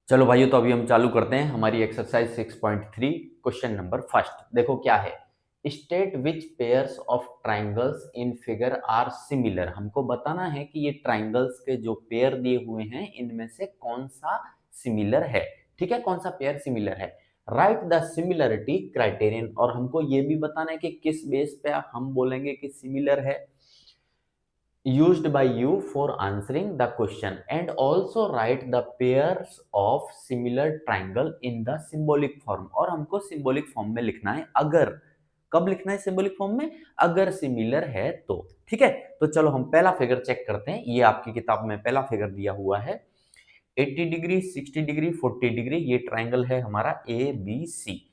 चलो भाइयों, तो अभी हम चालू करते हैं हमारी एक्सरसाइज 6.3 क्वेश्चन नंबर फर्स्ट। देखो क्या है। State which pairs of triangles in figure are similar. हमको बताना है कि ये ट्राइंगल्स के जो पेयर दिए हुए हैं इनमें से कौन सा सिमिलर है। ठीक है, कौन सा पेयर सिमिलर है। Right the similarity criterion. और हमको ये भी बताना है कि किस बेस पे हम बोलेंगे कि सिमिलर है। used by you for answering the question, and also write the pairs of similar triangle in the symbolic form। और हमको symbolic form में लिखना है। अगर कब लिखना है symbolic form में, अगर सिमिलर है तो। ठीक है, तो चलो हम पहला फिगर चेक करते हैं। ये आपकी किताब में पहला फिगर दिया हुआ है। 80 डिग्री, 60 डिग्री, 40 डिग्री, ये ट्राइंगल है हमारा ए बी सी।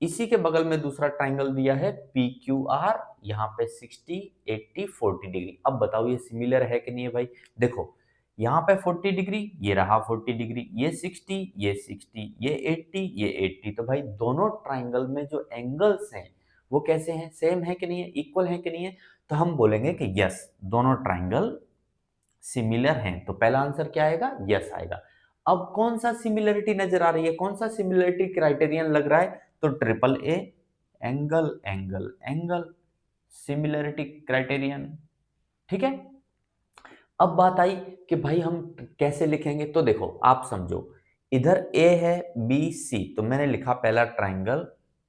इसी के बगल में दूसरा ट्राइंगल दिया है पी क्यू आर, यहाँ पे 60, 80, 40 डिग्री। अब बताओ ये सिमिलर है कि नहीं है भाई। देखो यहाँ पे 40 डिग्री, ये रहा 40 डिग्री, ये 60, ये 60, ये 80, ये 80। तो भाई दोनों ट्राइंगल में जो एंगल्स हैं वो कैसे हैं, सेम है कि नहीं है, इक्वल है कि नहीं है। तो हम बोलेंगे कि यस, दोनों ट्राइंगल सिमिलर हैं। तो पहला आंसर क्या आएगा, यस आएगा। अब कौन सा सिमिलरिटी नजर आ रही है, कौन सा सिमिलरिटी क्राइटेरियन लग रहा है, तो triple A, angle angle angle, similarity criterion. ठीक है। अब बात आई कि भाई हम कैसे लिखेंगे। तो देखो आप समझो, इधर ए है, बी सी, तो मैंने लिखा पहला triangle,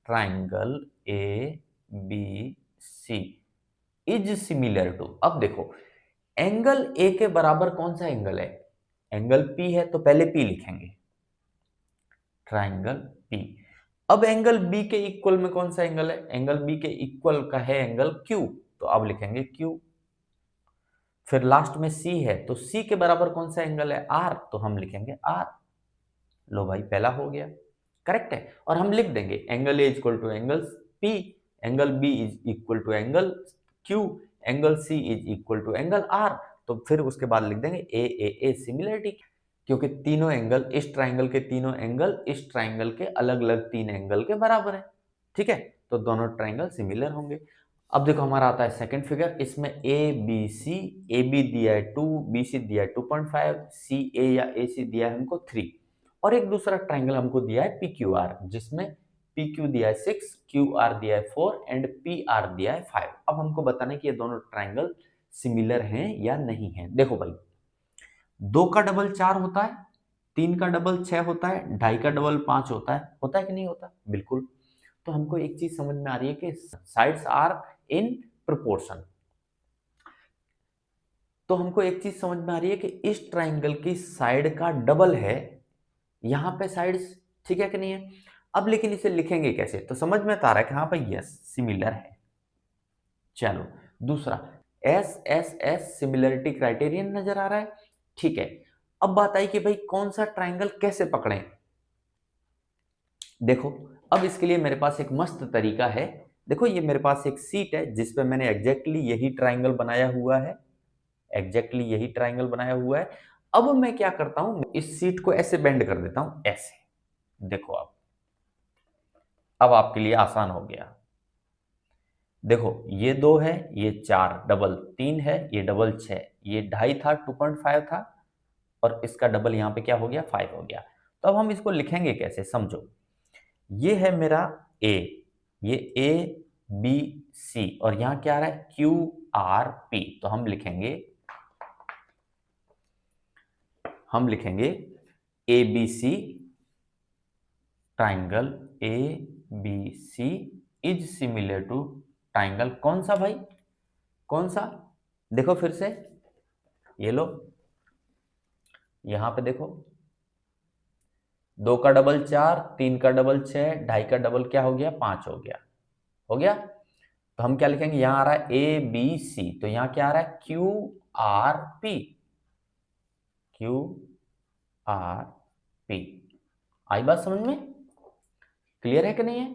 triangle A B C is similar to. अब देखो एंगल ए के बराबर कौन सा एंगल है, एंगल पी है, तो पहले पी लिखेंगे, ट्राइंगल पी। अब एंगल बी के इक्वल में कौन सा एंगल है, एंगल बी के इक्वल का है एंगल क्यू, तो अब लिखेंगे क्यू। फिर लास्ट में सी है, तो सी के बराबर कौन सा एंगल है, आर, तो हम लिखेंगे आर। लो भाई पहला हो गया, करेक्ट है। और हम लिख देंगे angle A is equal to angle P, angle B is equal to angle Q, angle C is equal to angle R. तो फिर उसके बाद लिख देंगे ए सिमिलरिटी, क्योंकि तीनों एंगल, इस ट्राइंगल के तीनों एंगल इस ट्राइंगल के अलग अलग तीन एंगल के बराबर है। ठीक है, तो दोनों ट्राइंगल सिमिलर होंगे। अब देखो हमारा आता है सेकंड फिगर। इसमें ए बी सी, ए बी दिया है 2, बी सी दिया है 2.5, सी ए या ए सी दिया है हमको 3, और एक दूसरा ट्राइंगल हमको दिया है पी क्यू आर, जिसमें पी क्यू दिया है 6, क्यू आर दिया है 4 एंड पी आर दिया है 5। अब हमको बताना है कि ये दोनों ट्राइंगल सिमिलर हैं या नहीं है। देखो भाई, 2 का डबल 4 होता है, 3 का डबल 6 होता है, 2.5 का डबल 5 होता है कि नहीं होता, बिल्कुल। तो हमको एक चीज समझ में आ रही है कि साइड्स आर इन प्रोपोर्शन। तो हमको एक चीज समझ में आ रही है कि इस ट्राइंगल की साइड का डबल है यहां पे साइड्स। ठीक है कि नहीं है। अब लेकिन इसे लिखेंगे कैसे, तो समझ में तो आ रहा है कि हाँ भाई यस सिमिलर है। चलो दूसरा, S S S similarity criterion नजर आ रहा है। ठीक है, अब बात आई कि भाई कौन सा ट्राइंगल कैसे पकड़ें। देखो अब इसके लिए मेरे पास एक मस्त तरीका है। देखो ये मेरे पास एक सीट है जिसपे मैंने एग्जैक्टली यही ट्राइंगल बनाया हुआ है, एग्जैक्टली यही ट्राइंगल बनाया हुआ है। अब मैं क्या करता हूं, इस सीट को ऐसे बेंड कर देता हूं, ऐसे। देखो अब आपके लिए आसान हो गया। देखो ये 2 है, ये 4, डबल 3 है, ये डबल 6, ये 2.5 था, 2.5 था, और इसका डबल यहाँ पे क्या हो गया, 5 हो गया। तो अब हम इसको लिखेंगे कैसे, समझो। ये है मेरा ए, ये ए बी सी, और यहाँ क्या आ रहा है, क्यू आर पी। तो हम लिखेंगे A B C, triangle A B C is similar to triangle कौन सा भाई, कौन सा। देखो फिर से, ये लो, यहां पे देखो, 2 का डबल 4, 3 का डबल 6, 2.5 का डबल क्या हो गया, 5 हो गया, हो गया। तो हम क्या लिखेंगे, यहां आ रहा है ए बी सी, तो यहां क्या आ रहा है, Q R P, Q R P. आई बात समझ में, क्लियर है कि नहीं है।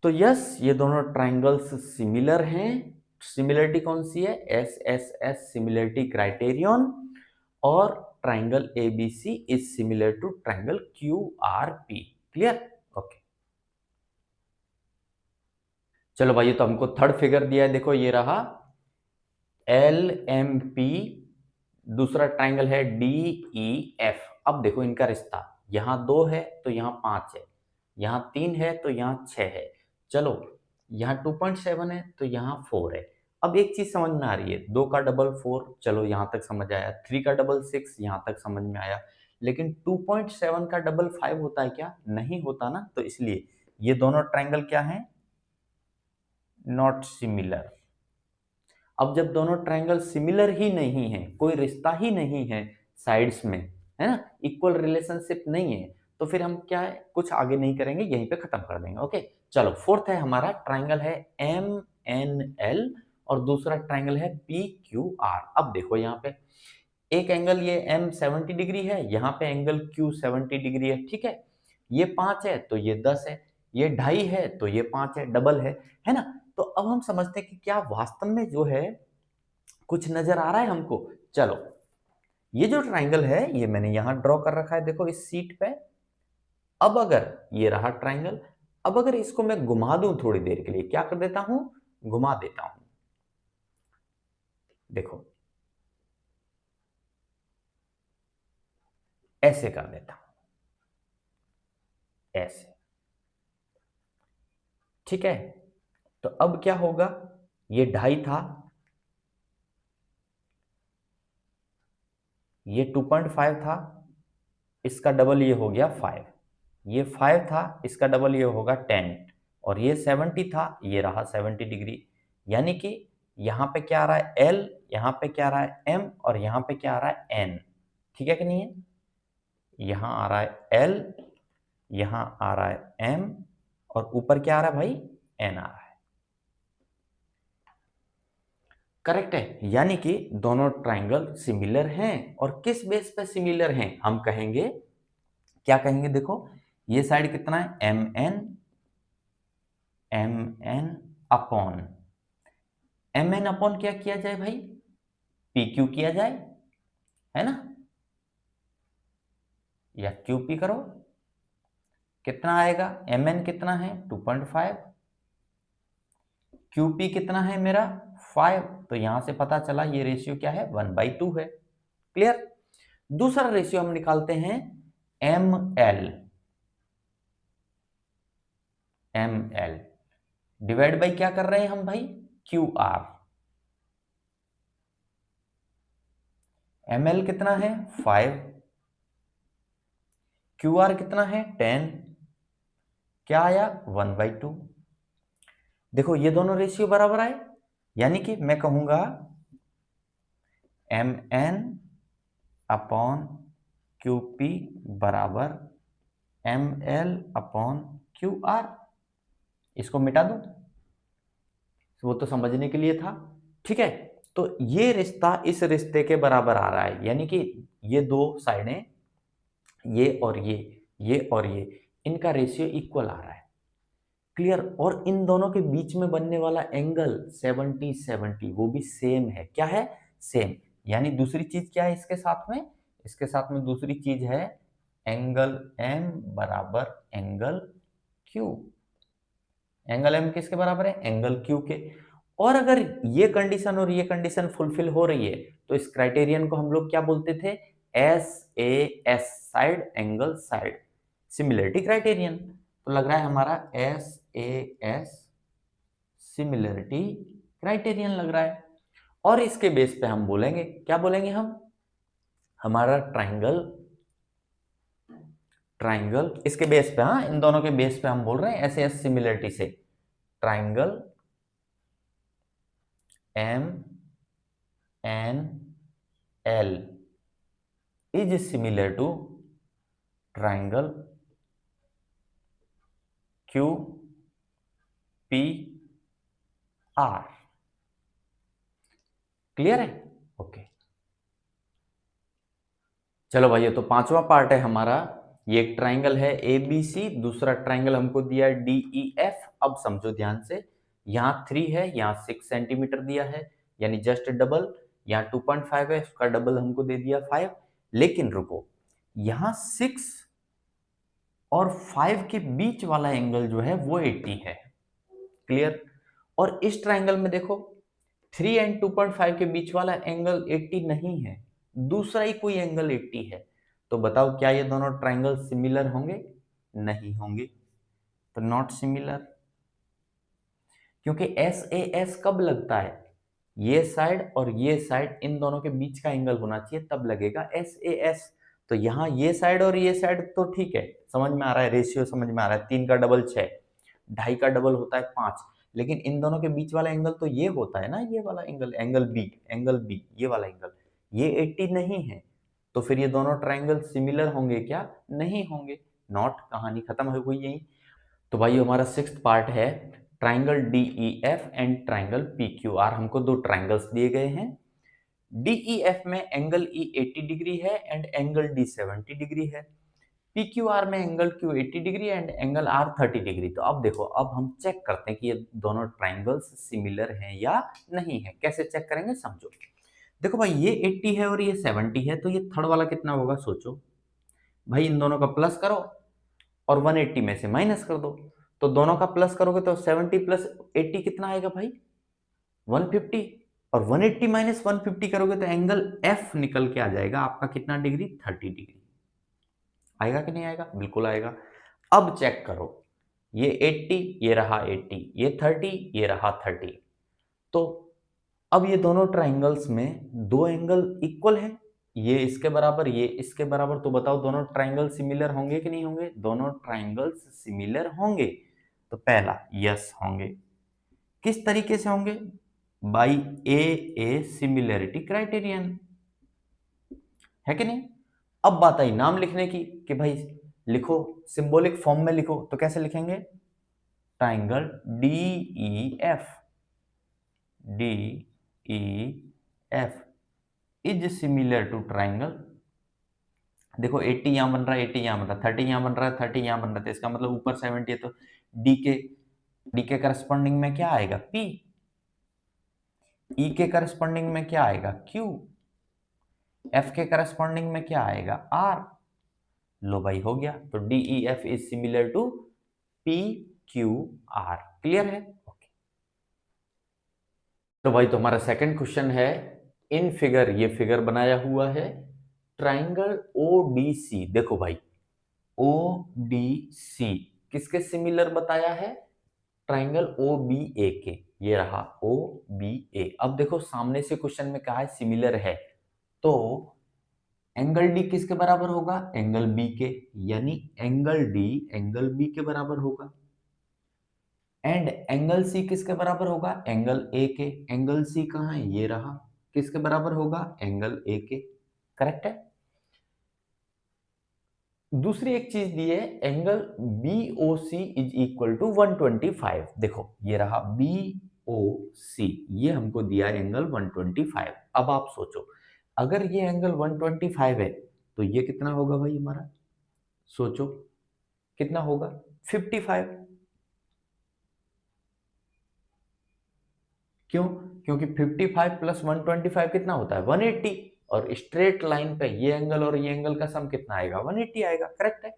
तो यस, ये दोनों ट्राइंगल्स सिमिलर हैं। सिमिलरिटी कौन सी है, S S S similarity criterion, और triangle A B C is similar to triangle Q R P. Clear, okay. चलो भाई, तो हमको थर्ड फिगर दिया है, देखो ये रहा एल एम पी, दूसरा ट्राइंगल है डी ई एफ, अब देखो इनका रिश्ता, यहाँ 2 है तो यहाँ 5 है, यहाँ 3 है तो यहाँ 6 है, चलो यहाँ 2.7 है तो यहाँ 4 है। अब एक चीज समझ में आ रही है, 2 का डबल 4, चलो यहाँ तक समझ आया, 3 का डबल 6 यहाँ तक समझ में आया, लेकिन 2.7 का डबल 5 होता है क्या? नहीं होता ना, तो इसलिए ये दोनों ट्रायंगल क्या हैं? Not similar. अब जब दोनों ट्रायंगल सिमिलर ही नहीं है, कोई रिश्ता ही नहीं है साइड्स में, है ना, इक्वल रिलेशनशिप नहीं है, तो फिर हम क्या है, कुछ आगे नहीं करेंगे, यहीं पे खत्म कर देंगे। ओके, चलो फोर्थ है हमारा, ट्रायंगल है एम एन एल और दूसरा ट्रायंगल है पी क्यू आर। अब देखो यहाँ पे एक एंगल ये एम 70 डिग्री है, यहाँ पे एंगल क्यू 70 डिग्री है, ठीक है, ये 5 है तो ये 10 है, ये 2.5 है तो ये 5 है, डबल है ना। तो अब हम समझते हैं कि क्या वास्तव में जो है कुछ नजर आ रहा है हमको। चलो ये जो ट्रायंगल है ये मैंने यहां ड्रॉ कर रखा है, देखो इस सीट पे। अब अगर ये रहा ट्रायंगल, अब अगर इसको मैं घुमा दूं थोड़ी देर के लिए, क्या कर देता हूं, घुमा देता हूं, देखो ऐसे कर देता हूं, ऐसे, ठीक है। तो अब क्या होगा, ये 2.5 था, ये 2.5 था, इसका डबल ये हो गया 5, ये 5 था, इसका डबल ये होगा 10, और ये 70 था, ये रहा 70 डिग्री। यानी कि यहाँ पे क्या आ रहा है L, यहाँ पे क्या आ रहा है M, और यहाँ पे क्या आ रहा है N, ठीक है कि नहीं है? यहाँ आ रहा है L, यहाँ आ रहा है M, और ऊपर क्या आ रहा है भाई, N आ रहा है। करेक्ट है, यानी कि दोनों ट्रायंगल सिमिलर हैं। और किस बेस पे सिमिलर हैं हम कहेंगे, क्या कहेंगे, देखो ये साइड कितना है, M N upon, M N upon क्या किया जाए भाई, पी क्यू किया जाए, है ना, या क्यू पी करो, कितना आएगा, एम एन कितना है 2.5, क्यू पी कितना है मेरा 5, तो यहां से पता चला ये रेशियो क्या है, 1/2 है। क्लियर। दूसरा रेशियो हम निकालते हैं M L, M L divide by क्या कर रहे हैं हम भाई, क्यू आर। एम एल कितना है 5, क्यू आर कितना है 10, क्या आया 1/2। देखो ये दोनों रेशियो बराबर आए, यानी कि मैं कहूंगा M N upon Q P बराबर M L upon Q R. इसको मिटा दो, वो तो समझने के लिए था, ठीक है। तो ये रिश्ता इस रिश्ते के बराबर आ रहा है, यानी कि ये दो साइडें, ये और ये और ये, इनका रेशियो इक्वल आ रहा है। क्लियर। और इन दोनों के बीच में बनने वाला एंगल 70-70 वो भी सेम है, क्या है, सेम। यानी दूसरी चीज क्या है इसके साथ में, इसके साथ में दूसरी चीज है एंगल एम बराबर एंगल क्यू। एंगल एम किसके बराबर है, एंगल क्यू के। और अगर ये कंडीशन और ये कंडीशन फुलफिल हो रही है तो इस क्राइटेरियन को हम लोग क्या बोलते थे, S A S, side angle side similarity criterion. तो लग रहा है हमारा S A S similarity criterion लग रहा है। और इसके बेस पे हम बोलेंगे, क्या बोलेंगे हम, हमारा ट्राइंगल, ट्राइंगल इसके बेस पे, हाँ इन दोनों के बेस पे हम बोल रहे हैं एस एस सिमिलरिटी से, triangle M N L is similar to triangle Q P R. Clear है, ओके। चलो भाई, ये तो पांचवा पार्ट है हमारा। ये एक ट्राइंगल है ए बी सी, दूसरा ट्राइंगल हमको दिया है डी ई एफ। अब समझो ध्यान से, यहाँ 3 है, यहाँ 6 सेंटीमीटर दिया है, यानी जस्ट डबल। यहाँ 2.5 है, उसका डबल हमको दे दिया 5। लेकिन रुको, यहाँ 6 और 5 के बीच वाला एंगल जो है वो 80 है। क्लियर। और इस ट्राइंगल में देखो 3 एंड 2.5 के बीच वाला एंगल 80 नहीं है, दूसरा ही कोई एंगल 80 है। तो बताओ क्या ये दोनों ट्राइंगल सिमिलर होंगे? नहीं होंगे, तो नॉट सिमिलर। क्योंकि एस ए एस कब लगता है? ये साइड और ये साइड, इन दोनों के बीच का एंगल होना चाहिए, तब लगेगा एस ए एस। तो यहाँ ये साइड और ये साइड तो ठीक है, समझ में आ रहा है, रेशियो समझ में आ रहा है, 3 का डबल 6, 2.5 का डबल होता है 5। लेकिन इन दोनों के बीच वाला एंगल तो ये होता है ना, ये वाला एंगल, एंगल बी, ये वाला एंगल, ये 80 नहीं है। तो फिर ये दोनों ट्राइंगल सिमिलर होंगे क्या? नहीं होंगे, नॉट। कहानी खत्म हो गई यही। तो भाई हमारा 6th पार्ट है triangle D E F and triangle P Q R. हमको दो ट्राइंगल्स दिए गए हैं। डी ई एफ में एंगल ई 80 डिग्री है एंड एंगल डी 70 डिग्री है। पी क्यू आर में angle Q 80 degree and angle R 30 degree. तो अब देखो, अब हम चेक करते हैं कि ये दोनों ट्राइंगल्स सिमिलर हैं या नहीं है। कैसे चेक करेंगे समझो। देखो भाई, ये 80 है और ये 70 है, तो ये थर्ड वाला कितना होगा सोचो भाई। इन दोनों का प्लस करो और 180 में से माइनस कर दो। तो दोनों का प्लस करोगे तो 70 प्लस 80 कितना आएगा भाई? 150। और 180 माइनस 150 करोगे तो एंगल एफ निकल के आ जाएगा आपका कितना डिग्री? 30 डिग्री। आएगा कि नहीं आएगा? बिल्कुल आएगा। अब चेक करो, ये 80, ये रहा 80, ये 30, ये रहा 30। तो अब ये दोनों ट्राइंगल्स में दो एंगल इक्वल है, ये इसके बराबर, ये इसके बराबर। तो बताओ दोनों ट्राइंगल सिमिलर होंगे कि नहीं होंगे? दोनों ट्राइंगल्स सिमिलर होंगे। तो पहला यस होंगे। किस तरीके से होंगे? बाई ए सिमिलरिटी क्राइटेरियन, है कि नहीं? अब बात आई नाम लिखने की कि भाई लिखो, सिंबॉलिक फॉर्म में लिखो। तो कैसे लिखेंगे? Triangle D E F, D E F is similar to triangle. देखो 80 यहां बन रहा है, 80 यहां बन रहा है, 30 यहां बन रहा है, 30 यहां बन रहा है, तो इसका मतलब ऊपर 70 है, तो डी के करस्पॉन्डिंग में क्या आएगा? पी। ई के करस्पॉन्डिंग में क्या आएगा? क्यू। एफ के करस्पॉन्डिंग में क्या आएगा? आर। लो भाई हो गया। तो D E F is similar to P Q R. Clear है? ओके। तो भाई तो हमारा सेकंड क्वेश्चन है, इन फिगर, ये फिगर बनाया हुआ है ट्राइंगल ओ डी सी। देखो भाई, ओ डी सी किसके सिमिलर बताया है? ट्राइंगल ओ बी ए के। ये रहा ओ बी ए। अब देखो सामने से क्वेश्चन में कहा है सिमिलर है, तो एंगल डी किसके बराबर होगा? एंगल बी के। यानी एंगल डी एंगल बी के बराबर होगा। एंड एंगल सी किसके बराबर होगा? एंगल ए के। एंगल सी कहाँ है? ये रहा। किसके बराबर होगा? एंगल ए के। करेक्ट है। दूसरी एक चीज दी है, angle B O C is equal to 125। देखो ये रहा बी ओ सी, ये हमको दिया है एंगल 125। अब आप सोचो, अगर ये एंगल 125 है तो ये कितना होगा भाई हमारा? सोचो कितना होगा? 55। क्यों? क्योंकि 55 प्लस 125 कितना होता है? 180। और स्ट्रेट लाइन पे ये एंगल और ये एंगल का सम कितना आएगा? 180 आएगा। करेक्ट है।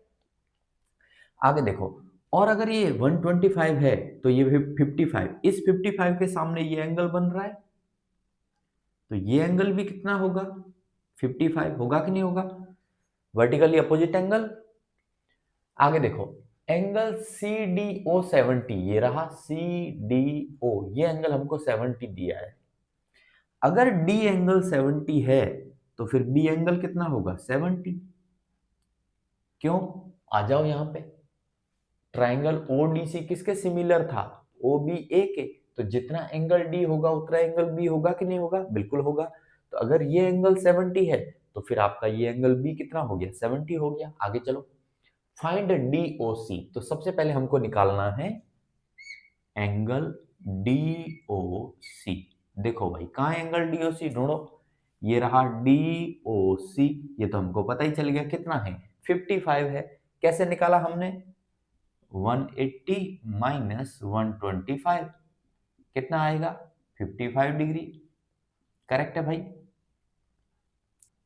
आगे देखो, और अगर ये 125 है तो ये 55, इस 55 के सामने ये एंगल बन रहा है, तो ये एंगल भी कितना होगा? 55 होगा कि नहीं होगा? Vertically opposite angle. आगे देखो, एंगल सी डी ओ 70, ये रहा सी डी ओ, ये एंगल हमको 70 दिया है। अगर डी एंगल 70 है तो फिर बी एंगल कितना होगा? 70। क्यों? आ जाओ यहां पे, ट्राइंगल ओडीसी किसके सिमिलर था? ओ बी ए के। तो जितना एंगल डी होगा उतना एंगल बी होगा कि नहीं होगा? बिल्कुल होगा। तो अगर ये एंगल 70 है तो फिर आपका ये एंगल बी कितना हो गया? 70 हो गया। आगे चलो, फाइंड डी ओ सी। तो सबसे पहले हमको निकालना है एंगल डी ओ सी। देखो भाई, कहाँ एंगल डी ओ सी? ढूंढो। ये रहा डी ओ सी, ये तो हमको पता ही चल गया कितना है? 55 है। कैसे निकाला हमने? 180 माइनस 125 कितना आएगा? 55 डिग्री। करेक्ट है भाई।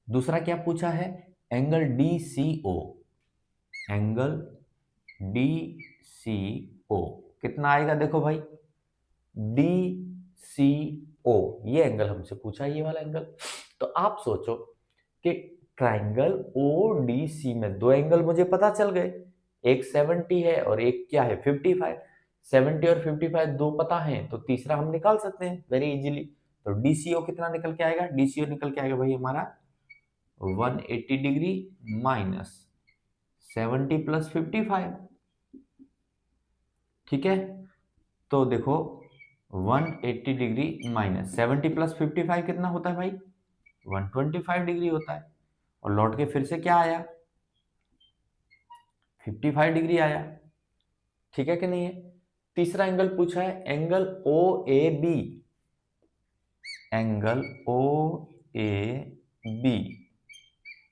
दूसरा क्या पूछा है? एंगल डी सी ओ। एंगल डी सी ओ कितना आएगा? देखो भाई, डी सी ओ, ये एंगल हमसे पूछा है, ये वाला एंगल। तो आप सोचो कि ट्राइंगल ओ डी सी में दो एंगल मुझे पता चल गए, एक 70 है और एक क्या है 55। 70 और 55 दो पता है, तो तीसरा हम निकाल सकते हैं वेरी इजीली। तो डीसीओ कितना निकल के आएगा, डीसीओ निकल के आएगा भाई हमारा 180 डिग्री माइनस 70 प्लस 55। ठीक है, तो देखो 180 डिग्री माइनस 70 प्लस 55 कितना होता है भाई, 125 डिग्री होता है। और लौट के फिर से क्या आया, 55 डिग्री आया। ठीक है कि नहीं है। तीसरा एंगल पूछा है, angle O A B, angle O A B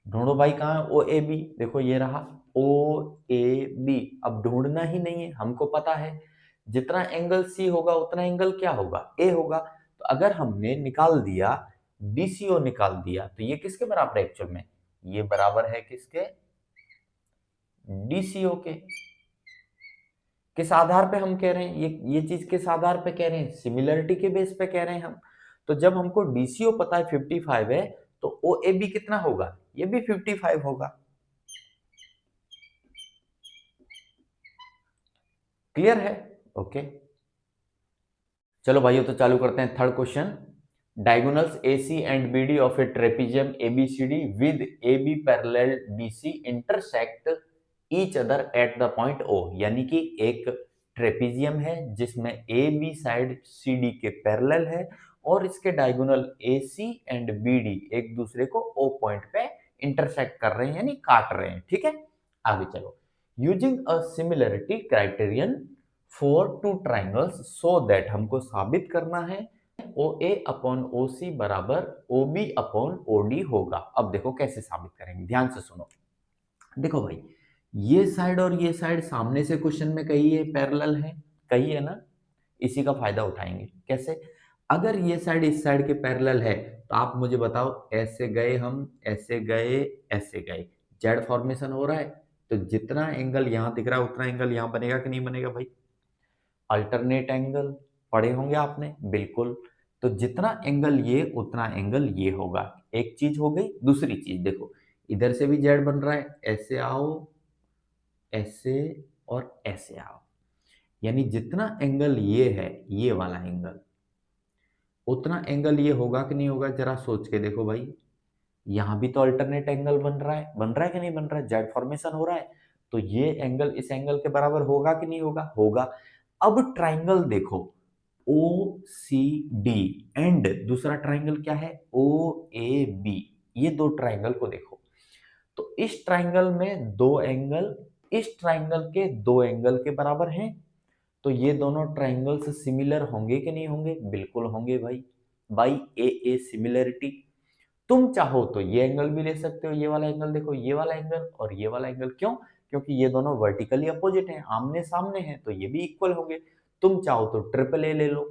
ढूंढो भाई, कहाँ है ओ ए बी, देखो ये रहा ओ ए बी। अब ढूंढना ही नहीं है, हमको पता है जितना एंगल सी होगा उतना एंगल क्या होगा, ए होगा। तो अगर हमने निकाल दिया डीसीओ निकाल दिया, तो ये किसके बराबर है एक्चुअल में, ये बराबर है किसके, डीसीओ के। किस आधार पे हम कह रहे हैं, ये चीज किस आधार पे कह रहे हैं, सिमिलरिटी के बेस पे कह रहे हैं हम। तो जब हमको डीसीओ पता है 55 है, तो ओ ए बी कितना होगा, ये भी 55 होगा। क्लियर है, ओके। चलो भाइयों, तो चालू करते हैं third question. Diagonals AC and BD of A trapezium ABCD with AB parallel BC intersect each other at the point O। यानी कि एक ट्रेपेजियम है जिसमें AB साइड CD के पैरेलल है और इसके डायगोनल AC एंड BD एक दूसरे को O पॉइंट पे इंटरसेक्ट कर रहे हैं, यानी काट रहे हैं। ठीक है, आगे चलो। Using a similarity criterion for two triangles so that, हमको साबित करना है ओ ए अपॉन ओ सी बराबर O B upon O D होगा। अब देखो कैसे साबित करेंगे, ध्यान से सुनो। देखो भाई, ये साइड और ये साइड सामने से क्वेश्चन में कही है पैरेलल है, कही है ना, इसी का फायदा उठाएंगे। कैसे, अगर ये साइड इस साइड के पैरेलल है, तो आप मुझे बताओ, ऐसे गए हम, ऐसे गए, ऐसे गए, जेड फॉर्मेशन हो रहा है, तो जितना एंगल यहां दिख रहा है उतना एंगल यहां बनेगा कि नहीं बनेगा भाई, अल्टरनेट एंगल पढ़े होंगे आपने, बिल्कुल। तो जितना एंगल ये उतना एंगल ये होगा। एक चीज हो गई, दूसरी चीज देखो, इधर से भी जेड बन रहा है, ऐसे आओ, ऐसे और ऐसे आओ, यानी जितना एंगल ये है, ये वाला एंगल, उतना एंगल ये होगा कि नहीं होगा, जरा सोच के देखो भाई। यहां भी तो अल्टरनेट एंगल बन रहा है, बन रहा है कि नहीं बन रहा है, जेड फॉर्मेशन हो रहा है, तो ये एंगल इस एंगल के बराबर होगा कि नहीं होगा, होगा। अब ट्राइंगल देखो, ओ सी डी एंड दूसरा ट्राइंगल क्या है, ओ ए बी, ये दो ट्राइंगल को देखो। तो इस ट्राइंगल में दो एंगल इस ट्राइंगल के दो एंगल के बराबर हैं, तो ये दोनों ट्राइंगल्स सिमिलर होंगे कि नहीं होंगे, बिल्कुल होंगे भाई, बाई ए सिमिलरिटी। तुम चाहो तो ये एंगल भी ले सकते हो, ये वाला एंगल देखो, ये वाला एंगल और ये वाला एंगल, क्यों, क्योंकि ये दोनों वर्टिकली अपोजिट हैं, आमने सामने हैं, तो ये भी इक्वल होंगे। तुम चाहो तो ट्रिपल ए ले लो,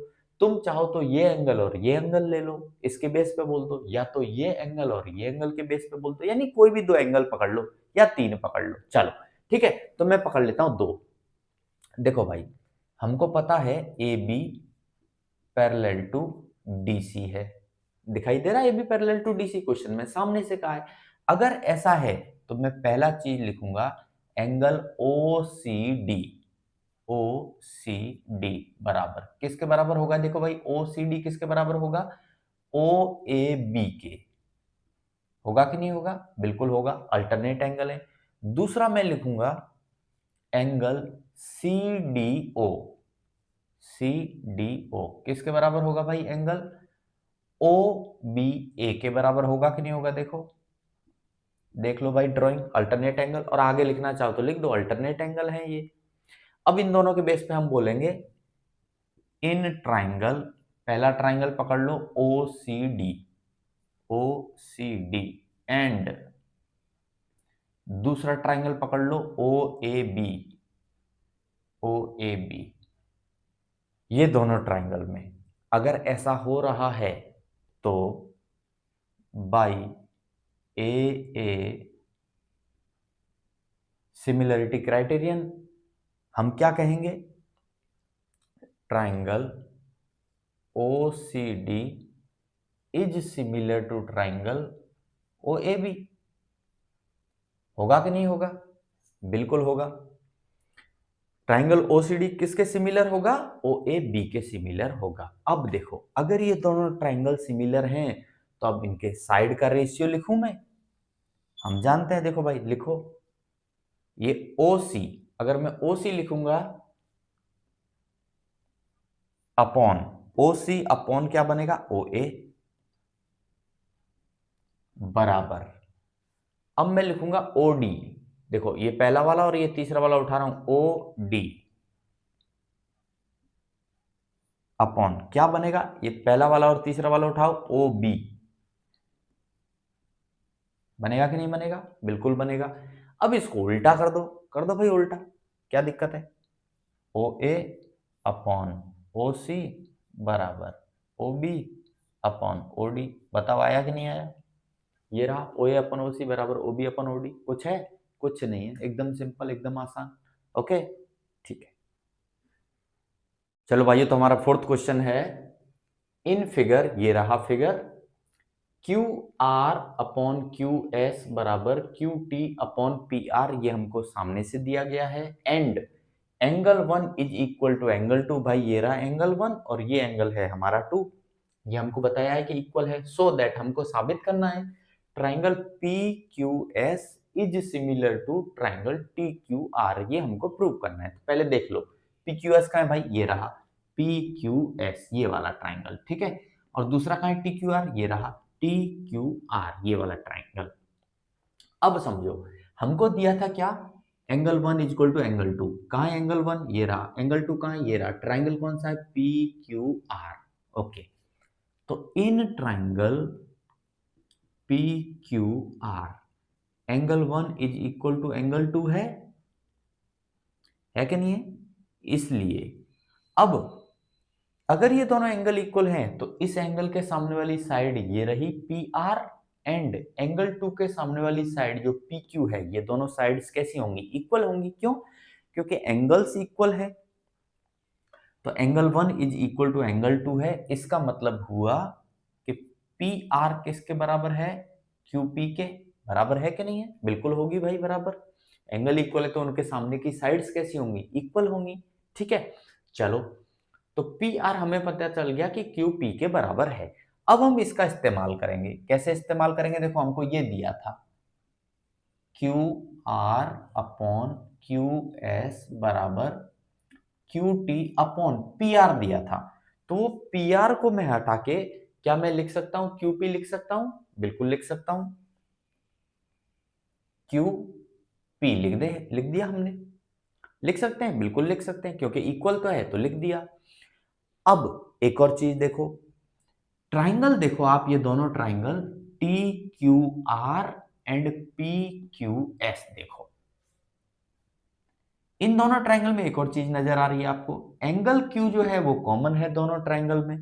तुम चाहो तो ये एंगल और ये एंगल ले लो, इसके बेस पे बोल दो, या तो ये एंगल और ये एंगल के बेस पे बोल दो, यानी कोई भी दो एंगल पकड़ लो या तीन पकड़ लो। चलो ठीक है, तो मैं पकड़ लेता हूं दो। देखो भाई, हमको पता है A B parallel to DC है, दिखाई दे रहा है, A B parallel to DC, question में सामने से कहा है। अगर ऐसा है तो मैं पहला चीज लिखूंगा, angle O C D, O C D बराबर किसके बराबर होगा, देखो भाई ओ सी डी किसके बराबर होगा, ओ ए बी के, होगा कि नहीं होगा, बिल्कुल होगा, अल्टरनेट एंगल है। दूसरा मैं लिखूंगा angle C D O, C D O किसके बराबर होगा भाई, एंगल ओ बी ए के बराबर होगा कि नहीं होगा, देखो देख लो भाई ड्राइंग, अल्टरनेट एंगल, और आगे लिखना चाहो तो लिख दो, अल्टरनेट एंगल है ये। अब इन दोनों के बेस पे हम बोलेंगे इन ट्राइंगल, पहला ट्राइंगल पकड़ लो O C D, O C D and दूसरा ट्राइंगल पकड़ लो ओ A B, O A B. ये दोनों ट्राइंगल में अगर ऐसा हो रहा है तो बाई ए सिमिलरिटी क्राइटेरियन हम क्या कहेंगे, triangle O C D is similar to triangle O A B. होगा कि नहीं होगा? बिल्कुल होगा। ट्राइंगल ओसीडी किसके सिमिलर होगा? ओ ए बी के सिमिलर होगा। अब देखो, अगर ये दोनों ट्राइंगल सिमिलर हैं तो अब इनके साइड का रेशियो लिखूं मैं? हम जानते हैं, देखो भाई लिखो, ये ओ सी, अगर मैं ओ सी लिखूंगा अपॉन ओ सी अपॉन क्या बनेगा? ओ ए बराबर, अब मैं लिखूंगा ओ डी। देखो ये पहला वाला और ये तीसरा वाला उठा रहा हूं, ओ डी अपॉन क्या बनेगा? ये पहला वाला और तीसरा वाला उठाओ, ओ बी। बनेगा कि नहीं बनेगा? बिल्कुल बनेगा। अब इसको उल्टा कर दो भाई उल्टा, क्या दिक्कत है? ओ ए अपॉन ओ सी बराबर O B upon O D. बताओ आया कि नहीं आया? ये रहा ओ ए अपन ओ सी बराबर ओ बी अपन ओ डी। कुछ है? कुछ नहीं है, एकदम सिंपल, एकदम आसान। ओके, ठीक है। चलो भाइयों, तो हमारा फोर्थ क्वेश्चन है, इन फिगर, ये रहा figure, Q R upon Q S बराबर Q T upon P R, ये हमको सामने से दिया गया है। And angle one is equal to angle two, भाई ये रहा एंगल वन और ये एंगल है हमारा टू, ये हमको बताया है कि इक्वल है। सो दैट हमको साबित करना है triangle P Q S is similar to triangle T Q R, ये हमको प्रूव करना है। तो पहले देख लो पी क्यू एस का है भाई, ये रहा पी क्यू एस, ये वाला ट्राइंगल, ठीक है। और दूसरा कहाँ है? टी क्यू आर, ये रहा टी क्यू आर, ये वाला ट्राइंगल। अब समझो, हमको दिया था क्या? Angle one is equal to angle two. कहाँ है एंगल वन? ये रहा। एंगल टू कहाँ है? ये रहा। ट्राइंगल कौन सा है? P Q R. ओके, तो in triangle P Q R angle one is equal to angle two है कि नहीं है? इसलिए अब अगर ये दोनों एंगल इक्वल हैं तो इस एंगल के सामने वाली साइड ये रही P R, and angle two के सामने वाली साइड जो पी क्यू है, ये दोनों साइड्स कैसी होंगी? इक्वल होंगी। क्यों? क्योंकि एंगल्स इक्वल है। तो angle one is equal to angle two है, इसका मतलब हुआ कि पी आर किसके बराबर है? क्यू पी के बराबर है कि नहीं है? बिल्कुल होगी भाई बराबर। एंगल इक्वल है तो उनके सामने की साइड्स कैसी होंगी? इक्वल होंगी, ठीक है। चलो, तो पी आर हमें पता चल गया कि क्यू पी के बराबर है। अब हम इसका इस्तेमाल करेंगे। कैसे इस्तेमाल करेंगे? देखो, हमको ये दिया था Q R upon Q S बराबर Q T upon P R दिया था। तो पी आर को मैं हटा के क्या मैं लिख सकता हूं? क्यू पी लिख सकता हूं? बिल्कुल लिख सकता हूं। क्यू पी लिख दिया हमने। लिख सकते हैं, बिल्कुल लिख सकते हैं, क्योंकि इक्वल तो है तो लिख दिया। अब एक और चीज देखो, ट्राइंगल देखो आप, ये दोनों triangle T Q R and P Q S देखो, इन दोनों ट्राइंगल में एक और चीज नजर आ रही है आपको। एंगल क्यू जो है वो कॉमन है दोनों ट्राइंगल में।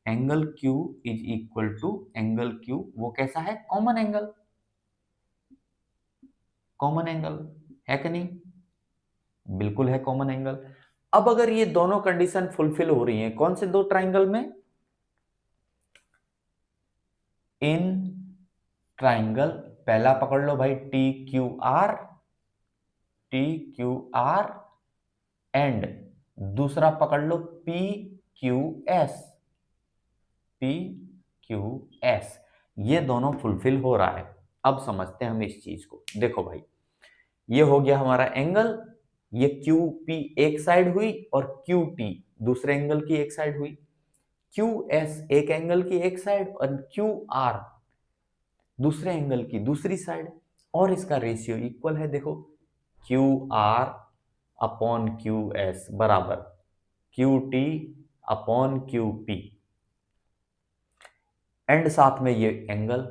Angle Q is equal to angle Q, वो कैसा है? Common angle. कॉमन एंगल है कि नहीं? बिल्कुल है कॉमन एंगल। अब अगर ये दोनों कंडीशन फुलफिल हो रही हैं, कौन से दो ट्राइंगल में? इन ट्राइंगल, पहला पकड़ लो भाई T Q R, T Q R, and दूसरा पकड़ लो P Q S, P Q S, ये दोनों फुलफिल हो रहा है। अब समझते हैं हम इस चीज को। देखो भाई, ये हो गया हमारा एंगल, ये क्यू पी एक साइड हुई और क्यू टी दूसरे एंगल की एक साइड हुई। क्यू एस एक एंगल की एक साइड और क्यू आर दूसरे एंगल की दूसरी साइड, और इसका रेशियो इक्वल है। देखो, Q R upon Q S बराबर Q T upon Q P, and साथ में ये एंगल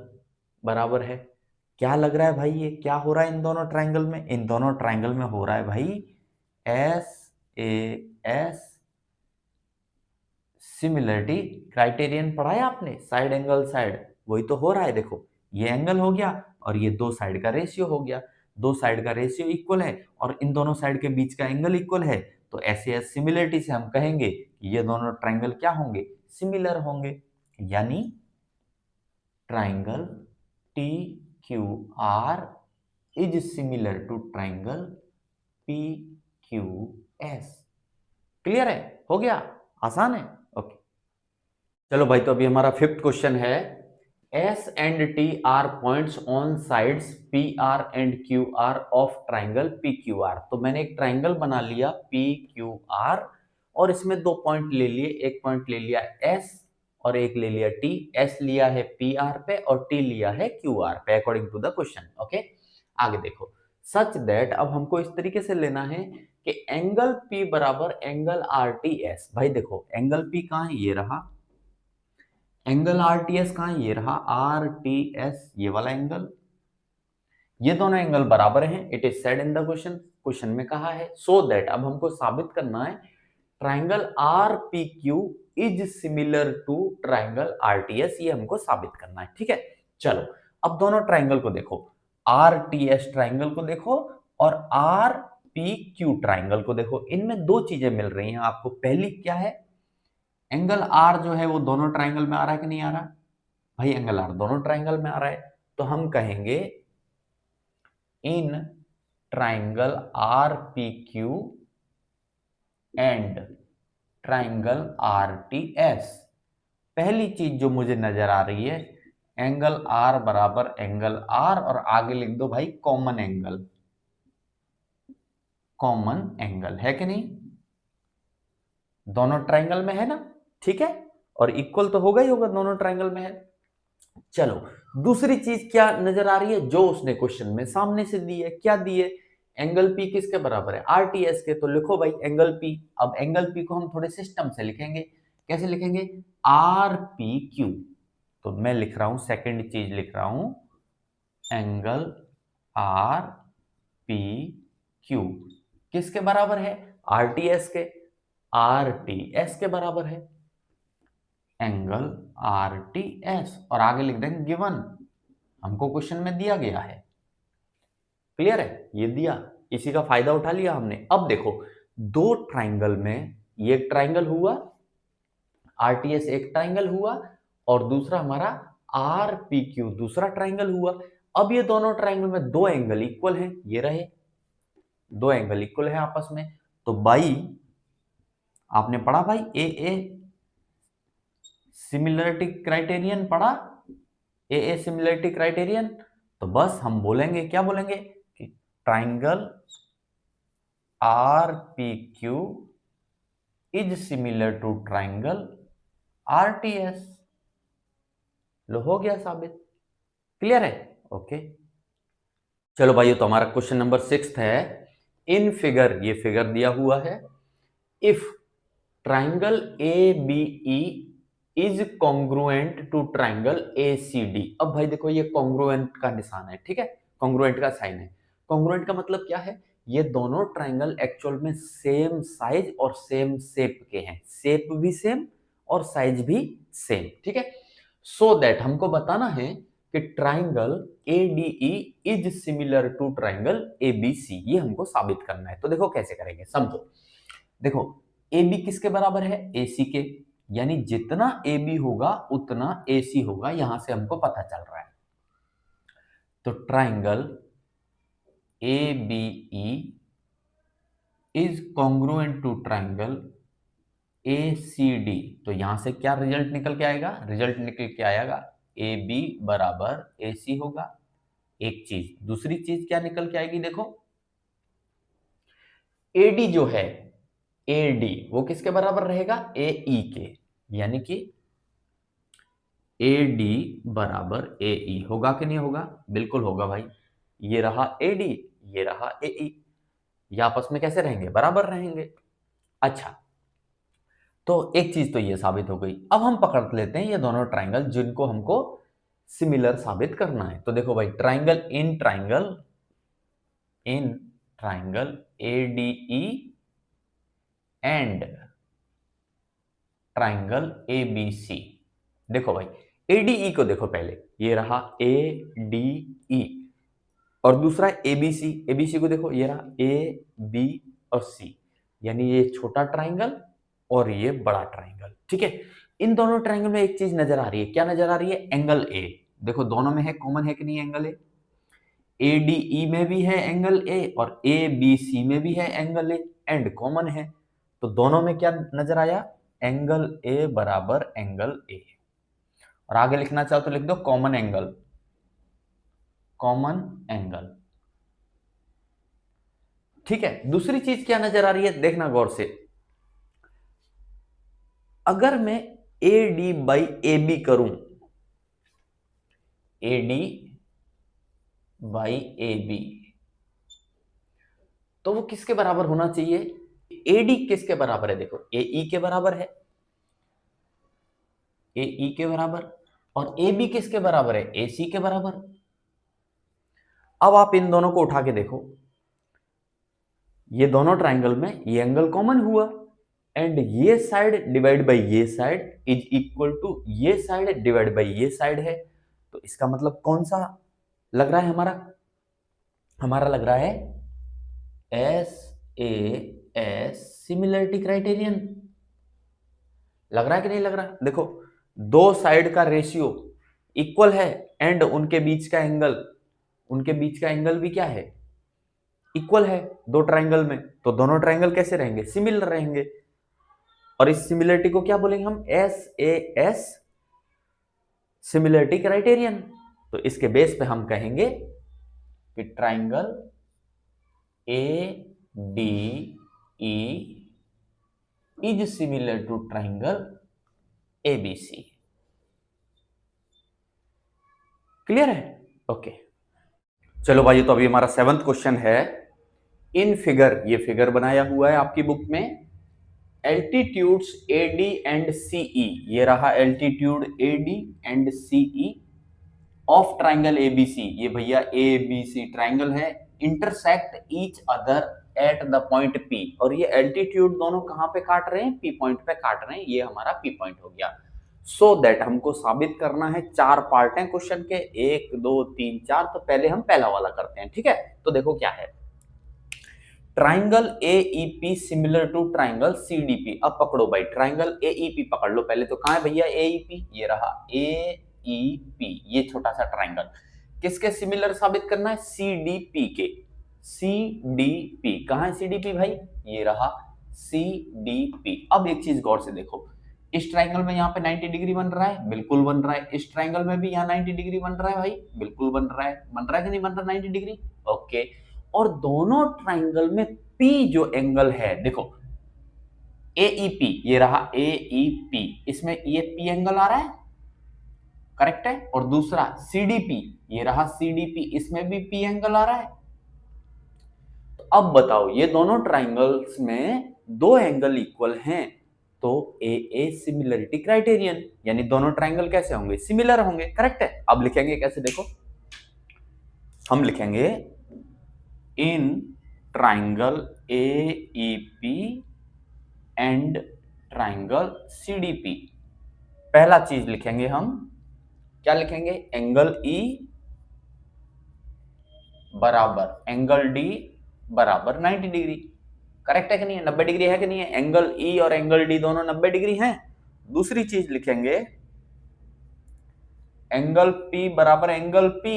बराबर है। क्या लग रहा है भाई, ये क्या हो रहा है इन दोनों ट्राइंगल में? इन दोनों ट्राइंगल में हो रहा है भाई S A S similarity criterion. पढ़ा है आपने? साइड एंगल साइड, वही तो हो रहा है। देखो, ये एंगल हो गया और ये दो साइड का रेशियो हो गया। दो साइड का रेशियो इक्वल है और इन दोनों साइड के बीच का एंगल इक्वल है, तो ऐसे सिमिलरिटी से हम कहेंगे कि ये दोनों ट्राइंगल क्या होंगे? सिमिलर होंगे। यानी triangle T Q R is similar to triangle P Q S. Clear है? हो गया? आसान है? ओके। चलो भाई, तो अभी हमारा फिफ्थ क्वेश्चन है, S and T R points on sides P R and Q are of triangle P Q are. तो मैंने एक ट्राइंगल बना लिया पी क्यू आर और इसमें दो पॉइंट ले लिए, एक पॉइंट ले लिया एस और एक ले लिया टी। एस लिया है पी आर पे और टी लिया है क्यू आर पे according to the question. Okay, आगे देखो। सच दैट, अब हमको इस तरीके से लेना है कि एंगल पी बराबर एंगल आर टी एस। भाई देखो, एंगल पी कहाँ है? ये रहा। एंगल आर टी एस कहाँ है? ये रहा आर टी एस, ये वाला एंगल। ये दोनों एंगल बराबर हैं, it is said in the question. Question में कहा है सो दैट, अब हमको साबित करना है triangle R P Q is similar to triangle R T S. ये हमको साबित करना है, ठीक है। चलो, अब दोनों ट्राइंगल को देखो, आर टी एस ट्राइंगल को देखो और आर पी क्यू ट्राइंगल को देखो। इनमें दो चीजें मिल रही हैं आपको। पहली क्या है? एंगल आर जो है वो दोनों ट्राइंगल में आ रहा है कि नहीं आ रहा? भाई एंगल आर दोनों ट्राइंगल में आ रहा है, तो हम कहेंगे in triangle R P Q and triangle R T S. पहली चीज जो मुझे नजर आ रही है, एंगल आर बराबर एंगल आर और आगे लिख दो भाई कॉमन एंगल। कॉमन एंगल है कि नहीं? दोनों ट्राइंगल में है ना, ठीक है। और इक्वल तो होगा ही होगा, दोनों ट्राइंगल में है। चलो, दूसरी चीज क्या नजर आ रही है जो उसने क्वेश्चन में सामने से दी है? क्या दी है? एंगल पी किसके बराबर है? आरटीएस के। तो लिखो भाई एंगल पी। अब एंगल पी को हम थोड़े सिस्टम से लिखेंगे। कैसे लिखेंगे? Are P Q. तो मैं लिख रहा हूं, सेकंड चीज लिख रहा हूं, एंगल आर पी क्यू किसके बराबर है? आरटीएस के। आरटीएस के बराबर है एंगल आर टी एस, और आगे लिख देंगे गिवन, हमको क्वेश्चन में दिया गया है। क्लियर है? ये दिया, इसी का फायदा उठा लिया हमने। अब देखो, दो ट्राइंगल में ये ट्राइंगल हुआ, आरटीएस एक ट्राइंगल हुआ और दूसरा हमारा आर पी क्यू दूसरा ट्राइंगल हुआ। अब ये दोनों ट्राइंगल में दो एंगल इक्वल हैं, ये रहे दो एंगल इक्वल है आपस में। तो बाई, आपने पढ़ा भाई ए सिमिलरिटी क्राइटेरियन पढ़ा? A similarity criterion. तो बस हम बोलेंगे, क्या बोलेंगे कि triangle R P Q is similar to triangle R T S. लो, हो गया साबित। क्लियर है? ओके। चलो भाई, तो हमारा क्वेश्चन नंबर 6 है। इन फिगर, ये फिगर दिया हुआ है, if triangle A B E is congruent to triangle A C D. अब भाई देखो, ये कॉन्ग्रुएंट का निशान है, ठीक है, कॉन्ग्रुएंट का साइन है। कॉन्ग्रुएंट का मतलब क्या है? ये दोनों ट्राइंगल एक्चुअल में सेम साइज और सेम शेप के हैं, शेप भी सेम और साइज भी सेम, ठीक है। सो दैट हमको बताना है कि triangle A D E is similar to triangle A B C. ये हमको साबित करना है। तो देखो कैसे करेंगे, समझो। देखो, ए बी किसके बराबर है? ए सी के, यानी जितना ए बी होगा उतना ए सी होगा, यहां से हमको पता चल रहा है। तो triangle A B E is congruent to triangle A C D. तो यहां से क्या रिजल्ट निकल के आएगा? रिजल्ट निकल के आएगा ए बी बराबर ए सी होगा। एक चीज, दूसरी चीज क्या निकल के आएगी? देखो, एडी जो है, एडी वो किसके बराबर रहेगा? ए ई के, यानी कि ए डी बराबर ए ई होगा कि नहीं होगा? बिल्कुल होगा भाई। ये रहा ए डी, ये रहा ए ई, ये आपस में कैसे रहेंगे? बराबर रहेंगे। अच्छा, तो एक चीज तो ये साबित हो गई। अब हम पकड़ लेते हैं ये दोनों ट्राइंगल जिनको हमको सिमिलर साबित करना है। तो देखो भाई, triangle in triangle A D E and triangle A B C. देखो भाई, एडीई को देखो पहले, ये रहा ए डी ई, और दूसरा एबीसी। एबीसी को देखो, ये रहा ए बी और सी, यानी ये छोटा ट्राइंगल और ये बड़ा ट्राइंगल, ठीक है। इन दोनों ट्राइंगल में एक चीज नजर आ रही है, क्या नजर आ रही है? Angle A. देखो दोनों में है, कॉमन है कि नहीं एंगल ए? ADE में भी है एंगल A और ABC में भी है एंगल A एंड कॉमन है, तो दोनों में क्या नजर आया, एंगल A बराबर एंगल A। और आगे लिखना चाहो तो लिख दो कॉमन एंगल, कॉमन एंगल। ठीक है, दूसरी चीज क्या नजर आ रही है, देखना गौर से। अगर मैं AD बाई AB करूं, AD बाई AB, तो वो किसके बराबर होना चाहिए, AD किसके बराबर है, देखो AE के बराबर है, AE के बराबर, और AB किसके बराबर है, AC के बराबर। अब आप इन दोनों को उठा के देखो, ये दोनों ट्राइंगल में ये एंगल कॉमन हुआ, एंड ये साइड डिवाइड बाई ये साइड इज इक्वल टू ये साइड डिवाइड बाई ये साइड है। तो इसका मतलब कौन सा लग रहा है हमारा, हमारा लग रहा है SAS सिमिलरिटी क्राइटेरियन। लग रहा है कि नहीं लग रहा, देखो दो साइड का रेशियो इक्वल है एंड उनके बीच का एंगल भी क्या है, इक्वल है दो ट्राइंगल में, तो दोनों ट्राइंगल कैसे रहेंगे, सिमिलर रहेंगे। और इस सिमिलरिटी को क्या बोलेंगे हम, SAS सिमिलरिटी क्राइटेरियन। तो इसके बेस पे हम कहेंगे कि triangle ADE is similar to triangle ABC। Clear है, ओके। चलो भाई, तो अभी हमारा 7th क्वेश्चन है, इन फिगर, ये फिगर बनाया हुआ है आपकी बुक में, एल्टीट्यूड्स AD एंड CE, ये रहा altitude AD and CE of triangle ABC, ये भैया ABC ट्राइंगल है, intersect each other at the point P, और ये एल्टीट्यूड दोनों कहां पे काट रहे हैं, P पॉइंट पे काट रहे हैं, ये हमारा P पॉइंट हो गया। सो दैट हमको साबित करना है, 4 पार्ट हैं क्वेश्चन के, 1 2 3 4, तो पहले हम पहला वाला करते हैं, ठीक है। तो देखो क्या है, triangle AEP similar to triangle CDP। अब पकड़ो भाई, ट्राइंगल AEP पकड़ लो पहले, तो कहां है भैया AEP, ये रहा AEP, ये छोटा सा ट्राइंगल किसके सिमिलर साबित करना है, CDP के, CDP कहां है CDP भाई, ये रहा CDP। अब एक चीज गौर से देखो, इस ट्राइंगल में यहाँ पे 90 डिग्री बन रहा है, बिल्कुल बन रहा है, इस ट्राइंगल में भी यहाँ 90 डिग्री बन रहा है भाई, बिल्कुल बन रहा है कि नहीं बन रहा 90 डिग्री, ओके। और दोनों ट्राइंगल में P जो एंगल है, देखो AEP, ये रहा AEP, इसमें ये P एंगल आ रहा है, करेक्ट है, और दूसरा CDP, ये रहा CDP, इसमें भी P एंगल आ रहा है। तो अब बताओ, ये दोनों ट्राइंगल्स में दो एंगल इक्वल हैं, तो AA सिमिलरिटी क्राइटेरियन, यानी दोनों ट्राइंगल कैसे होंगे, सिमिलर होंगे, करेक्ट है। अब लिखेंगे कैसे, देखो हम लिखेंगे in triangle AEP and triangle CDP। पहला चीज लिखेंगे हम, क्या लिखेंगे, एंगल E बराबर एंगल D बराबर 90 डिग्री, करेक्ट है कि नहीं है, 90 डिग्री है कि नहीं है, एंगल E और एंगल D दोनों 90 डिग्री हैं। दूसरी चीज लिखेंगे एंगल P बराबर एंगल P,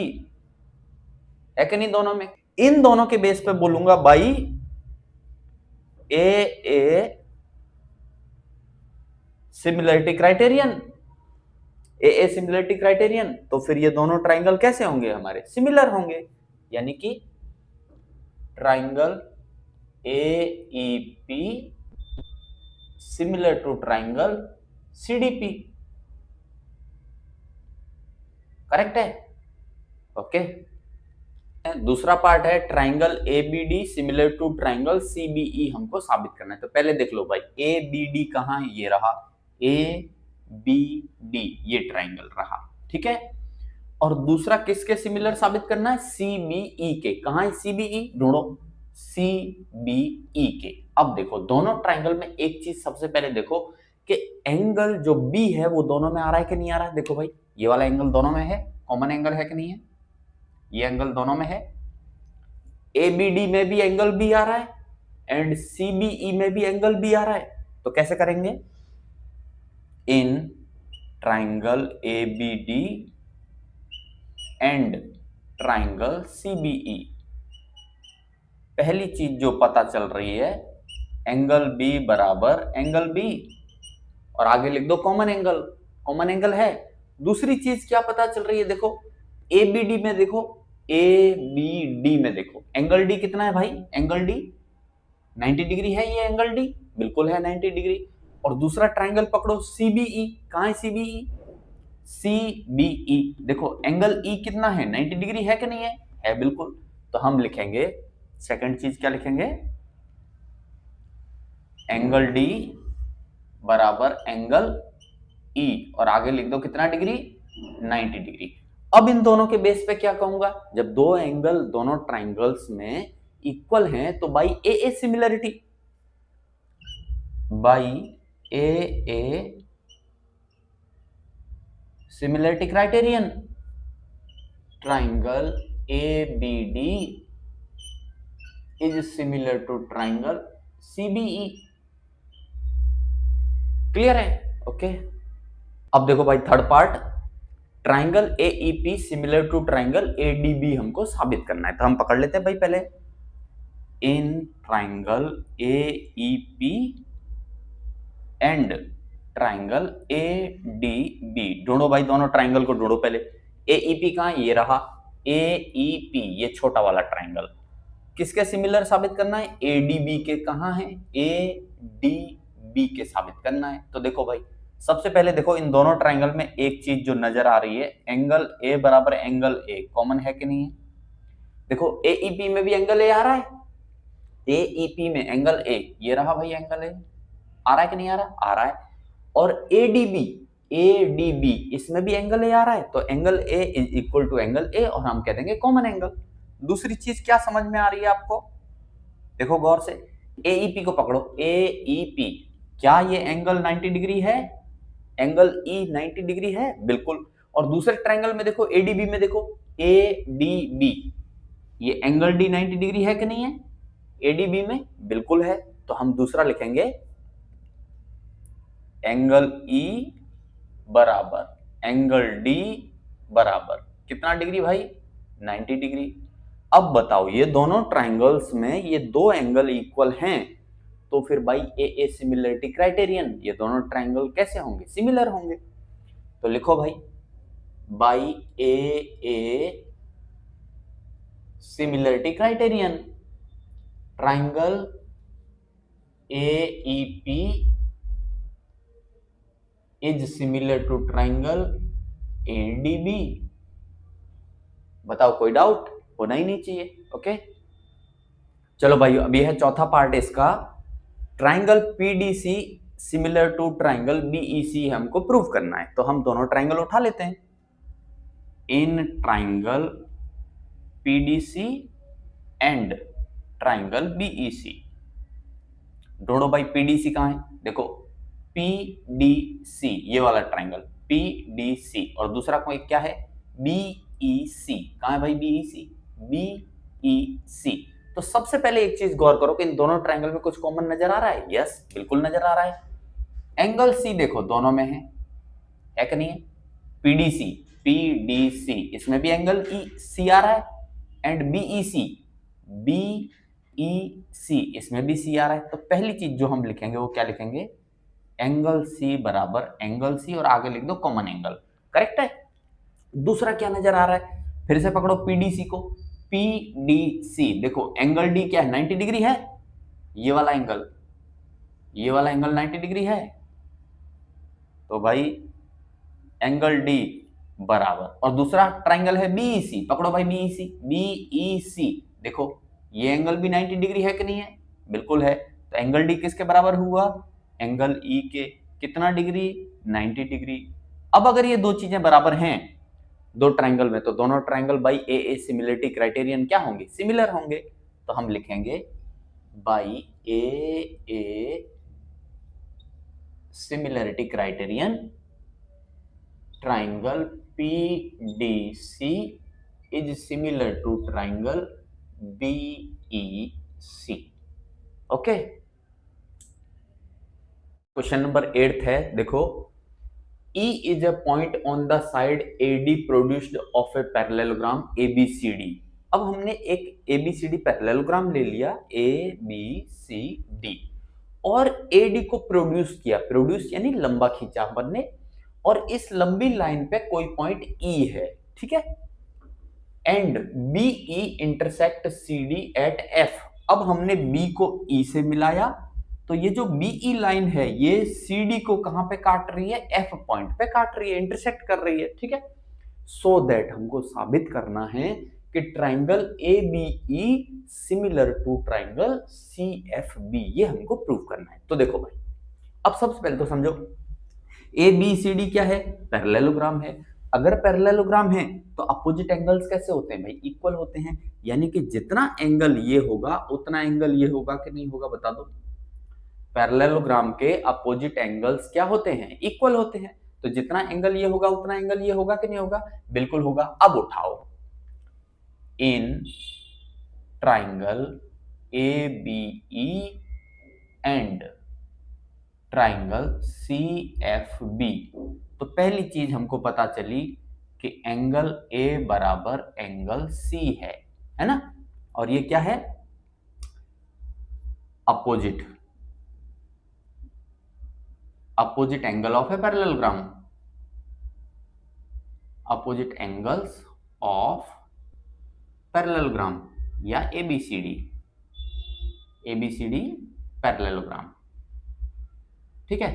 है कि नहीं दोनों में। इन दोनों के बेस पे बोलूंगा by AA similarity criterion, AA similarity criterion, तो फिर ये दोनों ट्राइंगल कैसे होंगे, हमारे सिमिलर होंगे, यानी कि triangle AEP similar to triangle CDP, correct है, ओके। दूसरा पार्ट है triangle ABD similar to triangle CBE, हमको साबित करना है। तो पहले देख लो भाई, ABD कहां है, ये रहा ABD, ये ट्राइंगल रहा, ठीक है। और दूसरा किसके सिमिलर साबित करना है, CBE के, कहां है CBE, ढूंढो CBE के। अब देखो दोनों ट्राइंगल में एक चीज सबसे पहले देखो कि एंगल जो B है वो दोनों में आ रहा है कि नहीं आ रहा है। देखो भाई, ये वाला एंगल दोनों में है, कॉमन एंगल है कि नहीं है, ये एंगल दोनों में है, ABD में भी एंगल B आ रहा है एंड CBE में भी एंगल B आ रहा है। तो कैसे करेंगे, in triangle ABD and triangle CBE. पहली चीज जो पता चल रही है, एंगल बी बराबर एंगल बी, और आगे लिख दो कॉमन एंगल, कॉमन एंगल है। दूसरी चीज क्या पता चल रही है, देखो ए बी डी में, देखो ए बी डी में देखो एंगल डी कितना है भाई, एंगल डी 90 डिग्री है, ये एंगल डी बिल्कुल है 90 डिग्री। और दूसरा ट्राइंगल पकड़ो सीबीई, कहां है सीबीई, सीबीई देखो एंगल ई कितना है 90 डिग्री है कि नहीं है, बिल्कुल। तो हम लिखेंगे सेकंड चीज क्या लिखेंगे, एंगल डी बराबर एंगल ई, और आगे लिख दो कितना डिग्री 90 डिग्री। अब इन दोनों के बेस पे क्या कहूंगा, जब दो एंगल दोनों ट्राइंगल्स में इक्वल हैं तो by A similarity, by A similarity criterion, triangle A B D is similar to triangle CBE. Clear है, ओके। अब देखो भाई third part, triangle AEP similar to triangle ADB हमको साबित करना है। तो हम पकड़ लेते हैं भाई पहले, in triangle AEP and triangle ADB, ढूंढो भाई दोनों ट्राइंगल को ढूंढो पहले। एईपी कहां, ये रहा एईपी, ये छोटा वाला ट्राइंगल किसके सिमिलर साबित करना है, एडीबी के। कहां है, एडीबी के साबित करना है। तो देखो भाई सबसे पहले देखो इन दोनों ट्राइंगल में एक चीज जो नजर आ रही है, एंगल ए बराबर एंगल ए कॉमन है कि नहीं है। देखो एईपी में भी एंगल ए आ रहा है, एईपी में एंगल ए, ये रहा भाई एंगल ए, आ रहा है कि नहीं आ रहा, आ रहा है। और एडीबी, एडीबी इसमें भी एंगल ए आ रहा है, तो angle A is equal to angle A, और हम कह देंगे कॉमन एंगल। दूसरी चीज क्या समझ में आ रही है आपको, देखो गौर से, एईपी को पकड़ो, एईपी क्या ये एंगल 90 डिग्री है, एंगल ई 90 डिग्री है बिल्कुल। और दूसरे ट्रायंगल में देखो एडीबी में देखो, एडीबी ये एंगल डी 90 डिग्री है कि नहीं है, एडीबी में बिल्कुल है। तो हम दूसरा लिखेंगे एंगल ई बराबर एंगल डी बराबर कितना डिग्री भाई, 90 डिग्री। अब बताओ ये दोनों ट्रायंगल्स में ये दो एंगल इक्वल हैं, तो फिर बाई ए सिमिलरिटी क्राइटेरियन ये दोनों ट्रायंगल कैसे होंगे, सिमिलर होंगे। तो लिखो भाई by A similarity criterion, triangle AEP is similar to triangle ADB. बताओ कोई डाउट, होना ही नहीं चाहिए, ओके। चलो भाई अब यह है चौथा पार्ट इसका, triangle PDC similar to triangle BEC हमको प्रूव करना है। तो हम दोनों ट्रायंगल उठा लेते हैं, in triangle PDC and triangle BEC. ढूंढो भाई पीडीसी कहां है, देखो पीडीसी ये वाला ट्रायंगल पीडीसी, और दूसरा कोई क्या है बीईसी, कहां है भाई बीईसी, बीईसी। तो सबसे पहले एक चीज गौर करो कि इन दोनों ट्रायंगल में कुछ कॉमन नजर आ रहा है, यस बिल्कुल नजर आ रहा है। एंगल सी देखो दोनों में है कि नहीं है, पीडीसी पीडीसी इसमें भी एंगल ई सी आ रहा है, एंड बीईसी बीईसी इसमें भी सी आ रहा है। तो पहली चीज जो हम लिखेंगे वो क्या लिखेंगे, एंगल सी बराबर एंगल सी, और आगे लिख दो कॉमन एंगल, करेक्ट है। दूसरा क्या नजर आ रहा है, फिर से पकड़ो पीडीसी को, पीडीसी देखो एंगल डी क्या है 90 डिग्री है, ये वाला एंगल 90 डिग्री है। तो भाई एंगल डी बराबर, और दूसरा ट्रायंगल है बीईसी, पकड़ो भाई बीईसी बीईसी देखो ये एंगल भी 90 डिग्री है कि नहीं है, बिल्कुल है। तो एंगल डी किसके बराबर हुआ, एंगल ई के, कितना डिग्री 90 डिग्री। अब अगर ये दो चीजें बराबर हैं दो ट्रायंगल में, तो दोनों triangle by A similarity criterion क्या होंगे, सिमिलर होंगे। तो हम लिखेंगे by A similarity criterion, triangle PDC is similar to triangle BEC, okay. Question number 8 है, देखो E is a point on the side AD produced of a parallelogram ABCD। अब हमने एक ABCD पैरेललोग्राम ले लिया ABCD और AD को produce किया, प्रोड्यूस यानी लंबा खींचा अपन ने, और इस लंबी लाइन पे कोई पॉइंट E है, ठीक है, and BE intersect CD at F। अब हमने B को E से मिलाया, तो ये जो BE लाइन है ये CD को कहां पे काट रही है, F पॉइंट पे काट रही है, इंटरसेक्ट कर रही है, ठीक है। सो दैट हमको साबित करना है कि triangle ABE similar to triangle CFB, ये हमको प्रूव करना है। तो देखो भाई, अब सबसे पहले तो समझो ABCD क्या है, पैरेललोग्राम है। अगर पैरेललोग्राम है तो अपोजिट एंगल्स कैसे होते हैं भाई, इक्वल होते हैं, यानी कि जितना एंगल ये होगा उतना एंगल ये होगा कि नहीं होगा, बता दो। पैरेललोग्राम के अपोजिट एंगल्स क्या होते हैं, इक्वल होते हैं, तो जितना एंगल ये होगा उतना एंगल ये होगा कि नहीं होगा, बिल्कुल होगा। अब उठाओ, in triangle ABE and triangle CFB, तो पहली चीज हमको पता चली कि एंगल A बराबर एंगल C है ना, और ये क्या है, opposite angle of a parallelogram, opposite angles of parallelogram या ABCD पैरेललोग्राम, ठीक है।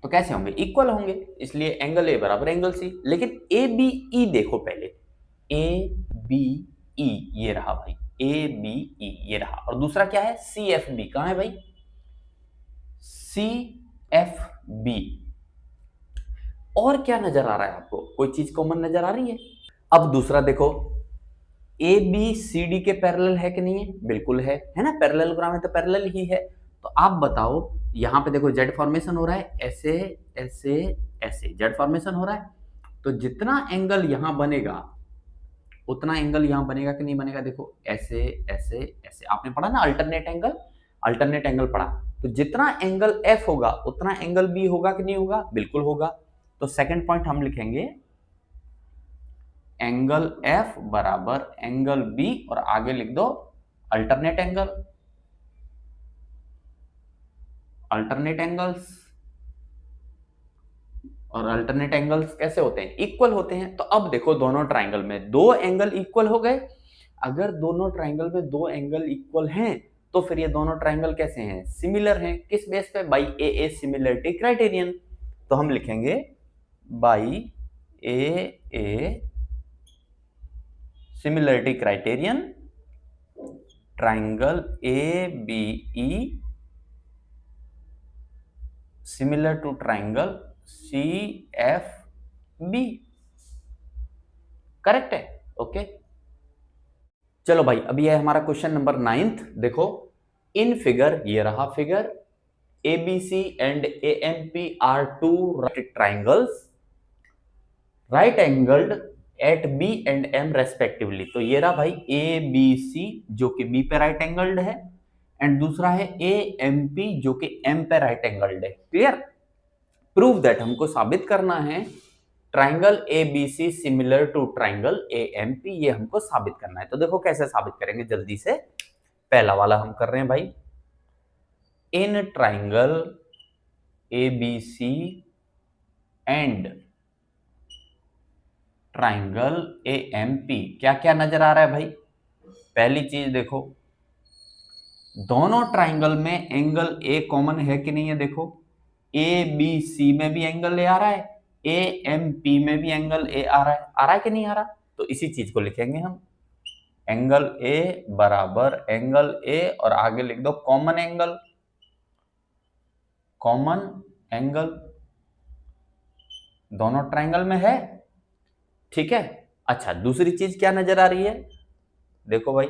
तो कैसे होंगे, इक्वल होंगे, इसलिए एंगल A बराबर एंगल C। लेकिन ABE देखो पहले, ABE ये रहा भाई, ABE ये रहा, और दूसरा क्या है CFB, कहां है भाई, CFB। और क्या नजर आ रहा है आपको, कोई चीज कॉमन नजर आ रही है। अब दूसरा देखो, ABCD के पैरेलल है कि नहीं है, बिल्कुल है ना, पैरेललोग्राम है तो पैरेलल ही है। तो आप बताओ, यहां पे देखो जेड फॉर्मेशन हो रहा है, ऐसे ऐसे ऐसे जेड फॉर्मेशन हो रहा है, तो जितना एंगल यहां बनेगा उतना एंगल यहां बनेगा कि नहीं बनेगा, देखो ऐसे ऐसे ऐसे, आपने पढ़ा ना अल्टरनेट एंगल पढ़ा, तो जितना एंगल F होगा उतना एंगल B होगा कि नहीं होगा, बिल्कुल होगा। तो सेकंड पॉइंट हम लिखेंगे एंगल F बराबर एंगल B, और आगे लिख दो अल्टरनेट एंगल्स, और अल्टरनेट एंगल्स कैसे होते हैं, इक्वल होते हैं। तो अब देखो दोनों ट्राइंगल में दो एंगल इक्वल हो गए। अगर दोनों ट्राइंगल में दो एंगल इक्वल हैं तो फिर ये दोनों ट्राइंगल कैसे हैं, सिमिलर हैं। किस बेस पे, बाई AA सिमिलरिटी क्राइटेरियन। तो हम लिखेंगे by AA similarity criterion triangle ABE similar to triangle CFB, correct है, ओके। चलो भाई, अभी है हमारा क्वेश्चन नंबर 9th। देखो इन फिगर, ये रहा figure, ABC and AMP are two right triangles, right angled at B and M respectively. तो ये रहा भाई ABC जो कि B पे राइट एंगल्ड है, एंड दूसरा है AMP जो कि M पे राइट एंगल्ड है। क्लियर। प्रूव दैट, हमको साबित करना है triangle ABC similar to triangle AMP, ये हमको साबित करना है। तो देखो कैसे साबित करेंगे जल्दी से। पहला वाला हम कर रहे हैं भाई, in triangle ABC and triangle AMP क्या क्या नजर आ रहा है भाई। पहली चीज देखो, दोनों ट्राइंगल में एंगल A कॉमन है कि नहीं है, देखो ABC में भी एंगल A आ रहा है, AMP में भी एंगल A आ रहा है कि नहीं आ रहा। तो इसी चीज को लिखेंगे हम, एंगल A बराबर एंगल A, और आगे लिख दो कॉमन एंगल दोनों ट्राइंगल में है, ठीक है। अच्छा, दूसरी चीज क्या नजर आ रही है, देखो भाई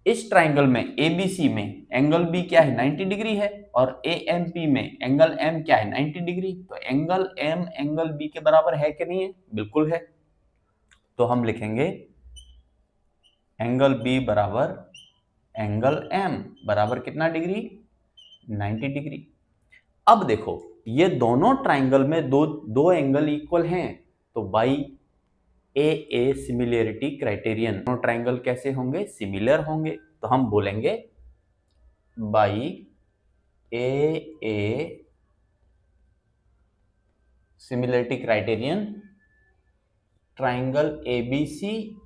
इस ट्राइंगल में ABC में एंगल B क्या है 90 डिग्री है, और AMP में एंगल M क्या है 90 डिग्री। तो एंगल M एंगल B के बराबर है कि नहीं है, बिल्कुल है। तो हम लिखेंगे एंगल B बराबर एंगल M बराबर कितना डिग्री, 90 डिग्री। अब देखो ये दोनों ट्राइंगल में दो दो एंगल इक्वल हैं, तो बाई ए सिमिलरिटी क्राइटेरियन दोनों ट्राइंगल कैसे होंगे? सिमिलर होंगे। तो हम बोलेंगे by A similarity criterion triangle ABC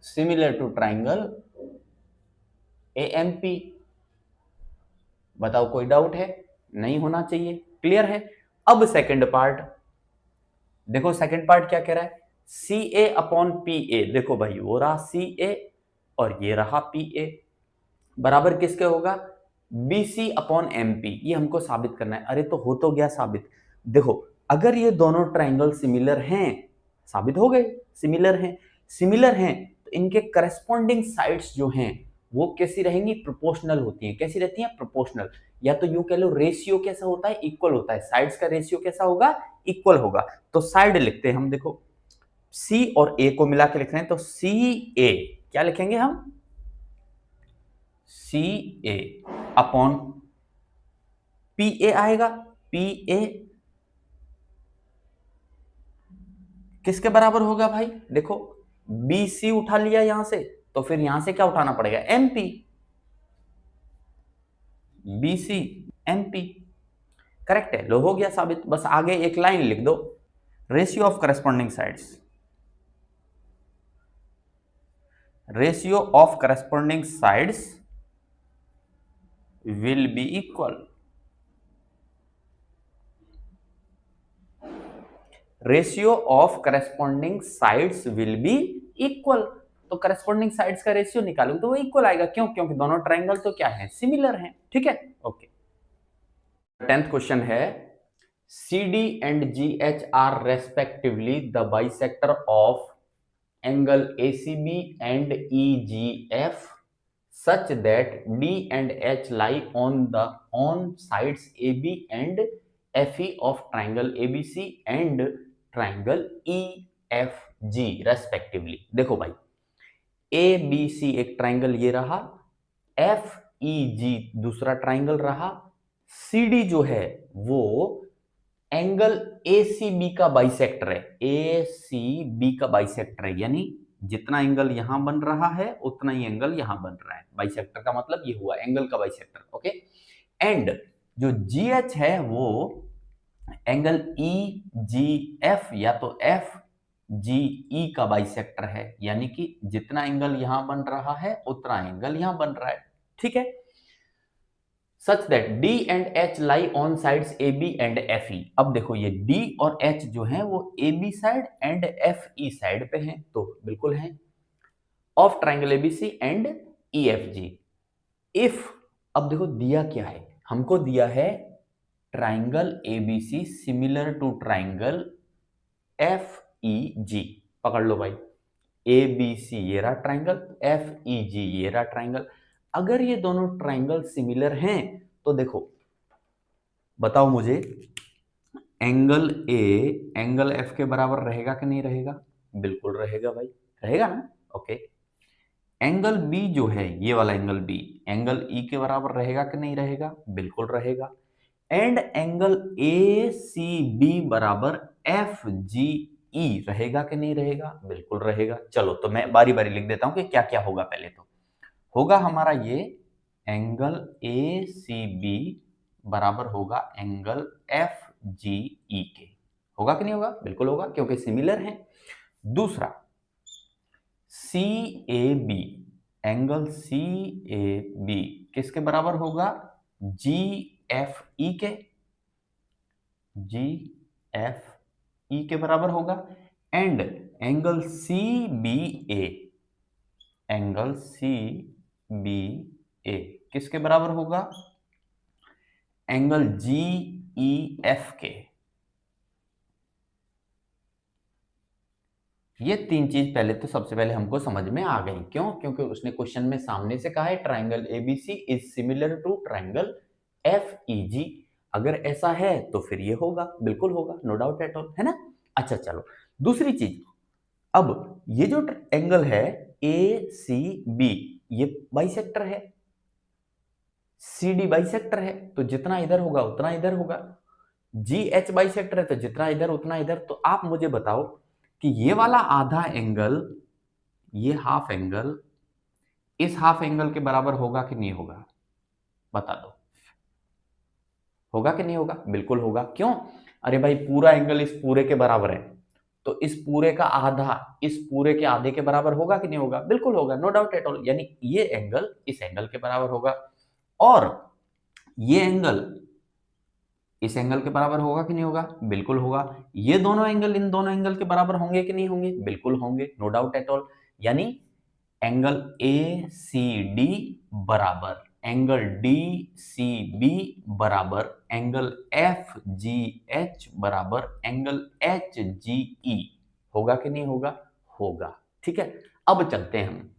similar to triangle AMP. बताओ कोई डाउट है? नहीं होना चाहिए। क्लियर है? अब सेकंड पार्ट देखो, सेकंड पार्ट क्या कह रहा है? सी ए अपॉन पी ए। देखो भाई, वो रहा सी ए और ये रहा पी ए, बराबर किसके होगा? B C upon M P. ये हमको साबित करना है। अरे तो हो तो गया साबित। देखो, अगर ये दोनों ट्राइंगल सिमिलर हैं, साबित हो गए सिमिलर हैं। सिमिलर हैं तो इनके करस्पॉन्डिंग साइड्स जो हैं वो कैसी रहेंगी? प्रोपोर्शनल होती हैं। कैसी रहती हैं? प्रोपोर्शनल। या तो यूं कह लो, रेशियो कैसा होता है? इक्वल होता है। साइड्स का रेशियो कैसा होगा? इक्वल होगा। तो साइड लिखते हैं हम। देखो, सी और ए को मिला के लिख रहे हैं, तो सी ए क्या लिखेंगे हम? सी ए अपॉन पी ए आएगा। पी ए किसके बराबर होगा भाई? देखो, बी सी उठा लिया यहां से, तो फिर यहां से क्या उठाना पड़ेगा? M P. B C M P correct है। लो, हो गया साबित। बस आगे एक लाइन लिख दो, ratio of corresponding sides. Ratio of corresponding sides will be equal. Ratio of corresponding sides will be equal. तो करस्पॉन्डिंग साइड्स का रेशियो निकालूं तो वो इक्वल आएगा। क्यों? क्योंकि दोनों ट्राइंगल तो क्या है? सिमिलर हैं। ठीक है, ओके। 10th क्वेश्चन है, CD and GH are respectively the bisector of angle ACB and EGF such that D and H lie on sides AB and FE of triangle ABC and triangle EFG respectively। देखो भाई, ABC एक triangle ये रहा, FEG दूसरा triangle रहा, CD जो है वो एंगल ACB का बाइसेक्टर है। ACB का बाइसेक्टर है, यानी जितना एंगल यहां बन रहा है उतना ही एंगल यहां बन रहा है। बाइसेक्टर का मतलब ये हुआ एंगल का बाइसेक्टर। ओके। एंड जो GH है वो एंगल EGF या तो FGE का बाइसेक्टर है, यानी कि जितना एंगल यहां बन रहा है उतना एंगल यहां बन रहा है। ठीक है। Such that D and H lie on sides AB and FE। अब देखो, ये D और H जो हैं वो AB side and FE side पे हैं, तो बिल्कुल हैं। Of triangle ABC and EFG। If, अब देखो दिया क्या है हमको? दिया है triangle ABC similar to triangle FEG। पकड़ लो भाई, ABC ये रहा ट्राइंगल, FEG ये रहा ट्राइंगल। अगर ये दोनों ट्राइंगल सिमिलर हैं तो देखो, बताओ मुझे, एंगल A एंगल F के बराबर रहेगा कि नहीं रहेगा? बिल्कुल रहेगा भाई, रहेगा ना? ओके। एंगल B जो है, ये वाला एंगल B, एंगल E के बराबर रहेगा कि नहीं रहेगा? बिल्कुल रहेगा। एंड एंगल ACB बराबर FGE रहेगा कि नहीं रहेगा? बिल्कुल रहेगा। चलो, तो मैं बारी बारी लिख देता हूं कि क्या क्या होगा। पहले तो होगा हमारा ये एंगल ACB बराबर होगा एंगल FGE के। होगा कि नहीं होगा? बिल्कुल होगा, क्योंकि सिमिलर हैं। दूसरा, CAB एंगल CAB किसके बराबर होगा? GFE के। GFE के बराबर होगा। And angle CBA angle CBA किसके बराबर होगा? एंगल GEF के। ये तीन चीज पहले तो सबसे पहले हमको समझ में आ गई। क्यों? क्योंकि उसने क्वेश्चन में सामने से कहा है triangle ABC is similar to triangle FEG। अगर ऐसा है तो फिर ये होगा, बिल्कुल होगा, नो डाउट एट ऑल, है ना? अच्छा चलो, दूसरी चीज, अब ये जो एंगल है ACB ये बाइसेक्टर है। सी डी बाइसेक्टर है तो जितना इधर होगा उतना इधर होगा, जी एच बाइसेक्टर है तो जितना इधर उतना इधर। तो आप मुझे बताओ कि ये वाला आधा एंगल, ये हाफ एंगल इस हाफ एंगल के बराबर होगा कि नहीं होगा, बता दो। होगा कि नहीं होगा? बिल्कुल होगा। क्यों? अरे भाई पूरा एंगल इस पूरे के बराबर है, तो इस पूरे का आधा इस पूरे के आधे के बराबर होगा कि नहीं होगा? बिल्कुल होगा, नो डाउट एट ऑल। यानी ये एंगल इस एंगल के बराबर होगा और ये एंगल इस एंगल के बराबर होगा कि नहीं होगा? बिल्कुल होगा। ये दोनों एंगल इन दोनों एंगल के बराबर होंगे कि नहीं होंगे? बिल्कुल होंगे, नो डाउट एट ऑल। यानी एंगल ए सी डी बराबर एंगल डी सी बी बराबर एंगल एफ जी एच बराबर एंगल एच जी ई। होगा कि नहीं होगा? होगा। ठीक है, अब चलते हैं हम।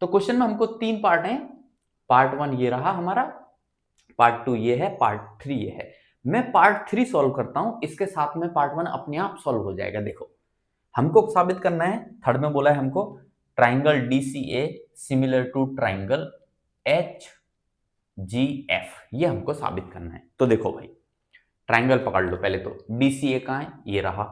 तो क्वेश्चन में हमको 3 पार्ट हैं। पार्ट 1 ये रहा हमारा, पार्ट 2 ये है, पार्ट 3 ये है। मैं पार्ट 3 सॉल्व करता हूं, इसके साथ में पार्ट 1 अपने आप सॉल्व हो जाएगा। देखो, हमको साबित करना है, थर्ड में बोला है हमको triangle DCA similar to triangle HGF, ये हमको साबित करना है। तो देखो भाई, ट्राइंगल पकड़ लो पहले तो। DCA कहां है? ये रहा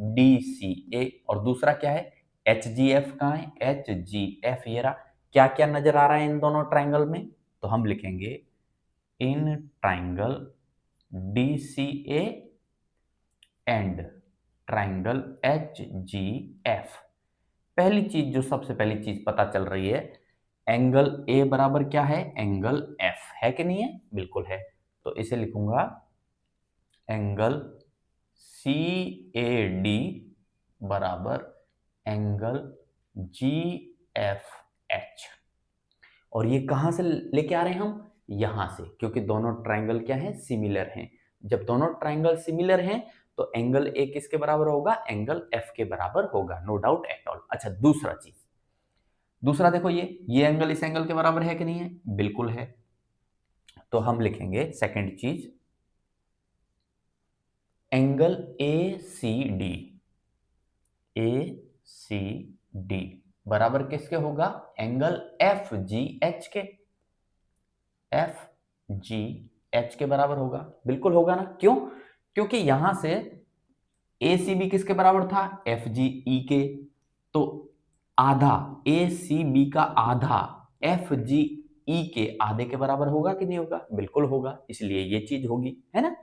DCA। और दूसरा क्या है? HGF कहां है? HGF ये रहा। क्या क्या नजर आ रहा है इन दोनों ट्राइंगल में? तो हम लिखेंगे in triangle DCA and triangle HGF। पहली चीज जो सबसे पहली चीज पता चल रही है, एंगल A बराबर क्या है? एंगल F है कि नहीं है? बिल्कुल है। तो इसे लिखूंगा एंगल CAD बराबर एंगल GFH। और ये कहां से लेके आ रहे हैं हम? यहां से, क्योंकि दोनों ट्राइंगल क्या है? सिमिलर हैं। जब दोनों ट्राइंगल सिमिलर हैं तो एंगल ए किसके बराबर होगा? एंगल एफ के बराबर होगा, नो डाउट एट ऑल। अच्छा, दूसरा चीज, दूसरा देखो, ये एंगल इस एंगल के बराबर है कि नहीं है? बिल्कुल है। तो हम लिखेंगे सेकंड चीज, एंगल ACD बराबर किसके होगा? एंगल FGH के। FGH के बराबर होगा, बिल्कुल होगा ना? क्यों? क्योंकि यहां से ACB किसके बराबर था? FGE के। तो आधा ACB का आधा FGE के आधे के बराबर होगा कि नहीं होगा? बिल्कुल होगा, इसलिए ये चीज होगी, है ना?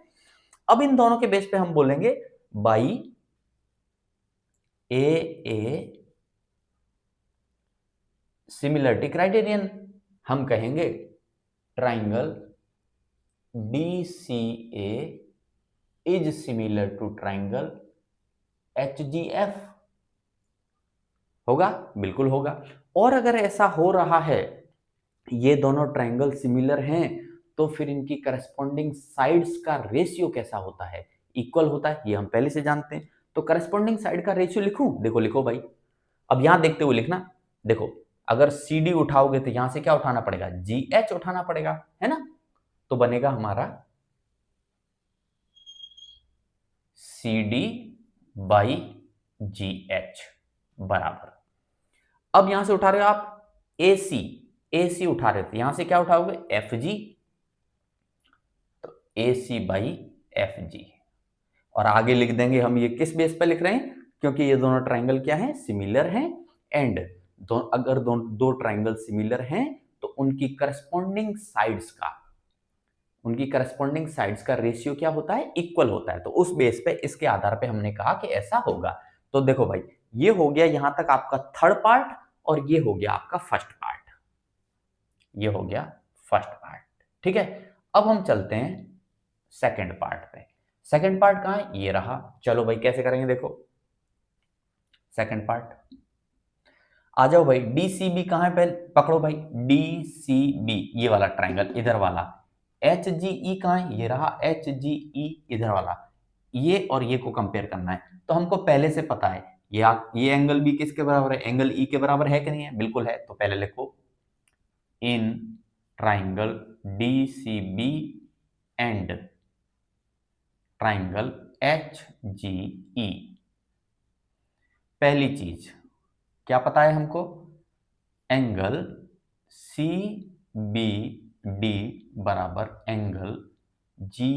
अब इन दोनों के बेस पे हम बोलेंगे बाई AA सिमिलरिटी क्राइटेरियन। हम कहेंगे triangle DCA is similar to triangle HGF। होगा? बिल्कुल होगा। और अगर ऐसा हो रहा है, ये दोनों ट्राइंगल सिमिलर हैं, तो फिर इनकी करस्पॉन्डिंग साइड्स का रेशियो कैसा होता है? इक्वल होता है, ये हम पहले से जानते हैं। तो करस्पॉन्डिंग साइड का रेशियो लिखूं? देखो, लिखो भाई। अब यहां देखते हुए लिखना। देखो, अगर CD उठाओगे तो यहां से क्या उठाना पड़ेगा? GH उठाना पड़ेगा, है ना? तो बनेगा हमारा CD बाई GH बराबर। अब यहां से उठा रहे हो आप AC उठा रहे थे, यहां से क्या उठाओगे? FG। तो AC बाई FG। और आगे लिख देंगे हम, ये किस बेस पे लिख रहे हैं? क्योंकि ये दोनों ट्राइंगल क्या हैं? सिमिलर हैं। एंड अगर दो ट्राइंगल सिमिलर हैं तो उनकी करस्पॉन्डिंग साइड्स का रेशियो क्या होता है? इक्वल होता है। तो उस बेस पे, इसके आधार पे हमने कहा कि ऐसा होगा। तो देखो भाई, ये हो गया यहां तक आपका थर्ड पार्ट और ये हो गया आपका फर्स्ट पार्ट। ये हो गया फर्स्ट पार्ट, ठीक है। अब हम चलते हैं सेकंड पार्ट पे। सेकंड पार्ट कहां है? ये रहा। चलो भाई, कैसे करेंगे देखो सेकंड पार्ट। आ जाओ भाई, DCB कहां है? पहले पकड़ो भाई, DCB ये वाला ट्राइंगल इधर वाला। HGE कहां है? ये रहा HGE इधर वाला। ये और ये को कंपेयर करना है, तो हमको पहले से पता है ये एंगल भी किसके बराबर है? एंगल E के बराबर है कि नहीं है? बिल्कुल है। तो पहले लिखो in triangle DCB and triangle HGE। पहली चीज क्या पता है हमको? एंगल CBE डी बराबर एंगल जी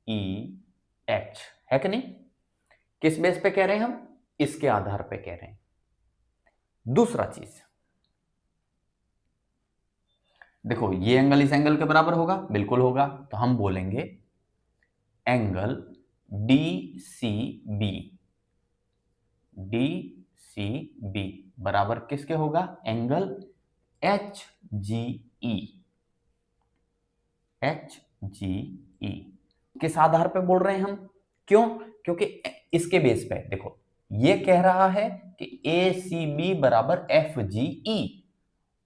ई एच, है कि नहीं? किस बेस पे कह रहे हैं हम? इसके आधार पे कह रहे हैं। दूसरा चीज देखो, ये एंगल इस एंगल के बराबर होगा, बिल्कुल होगा, तो हम बोलेंगे angle D C B, D C B बराबर किसके होगा? Angle H G E, H G E. किस आधार पे बोल रहे हैं हम? क्यों? क्योंकि इसके बेस पे देखो, ये कह रहा है कि ए सी बी बराबर एफ जी ई,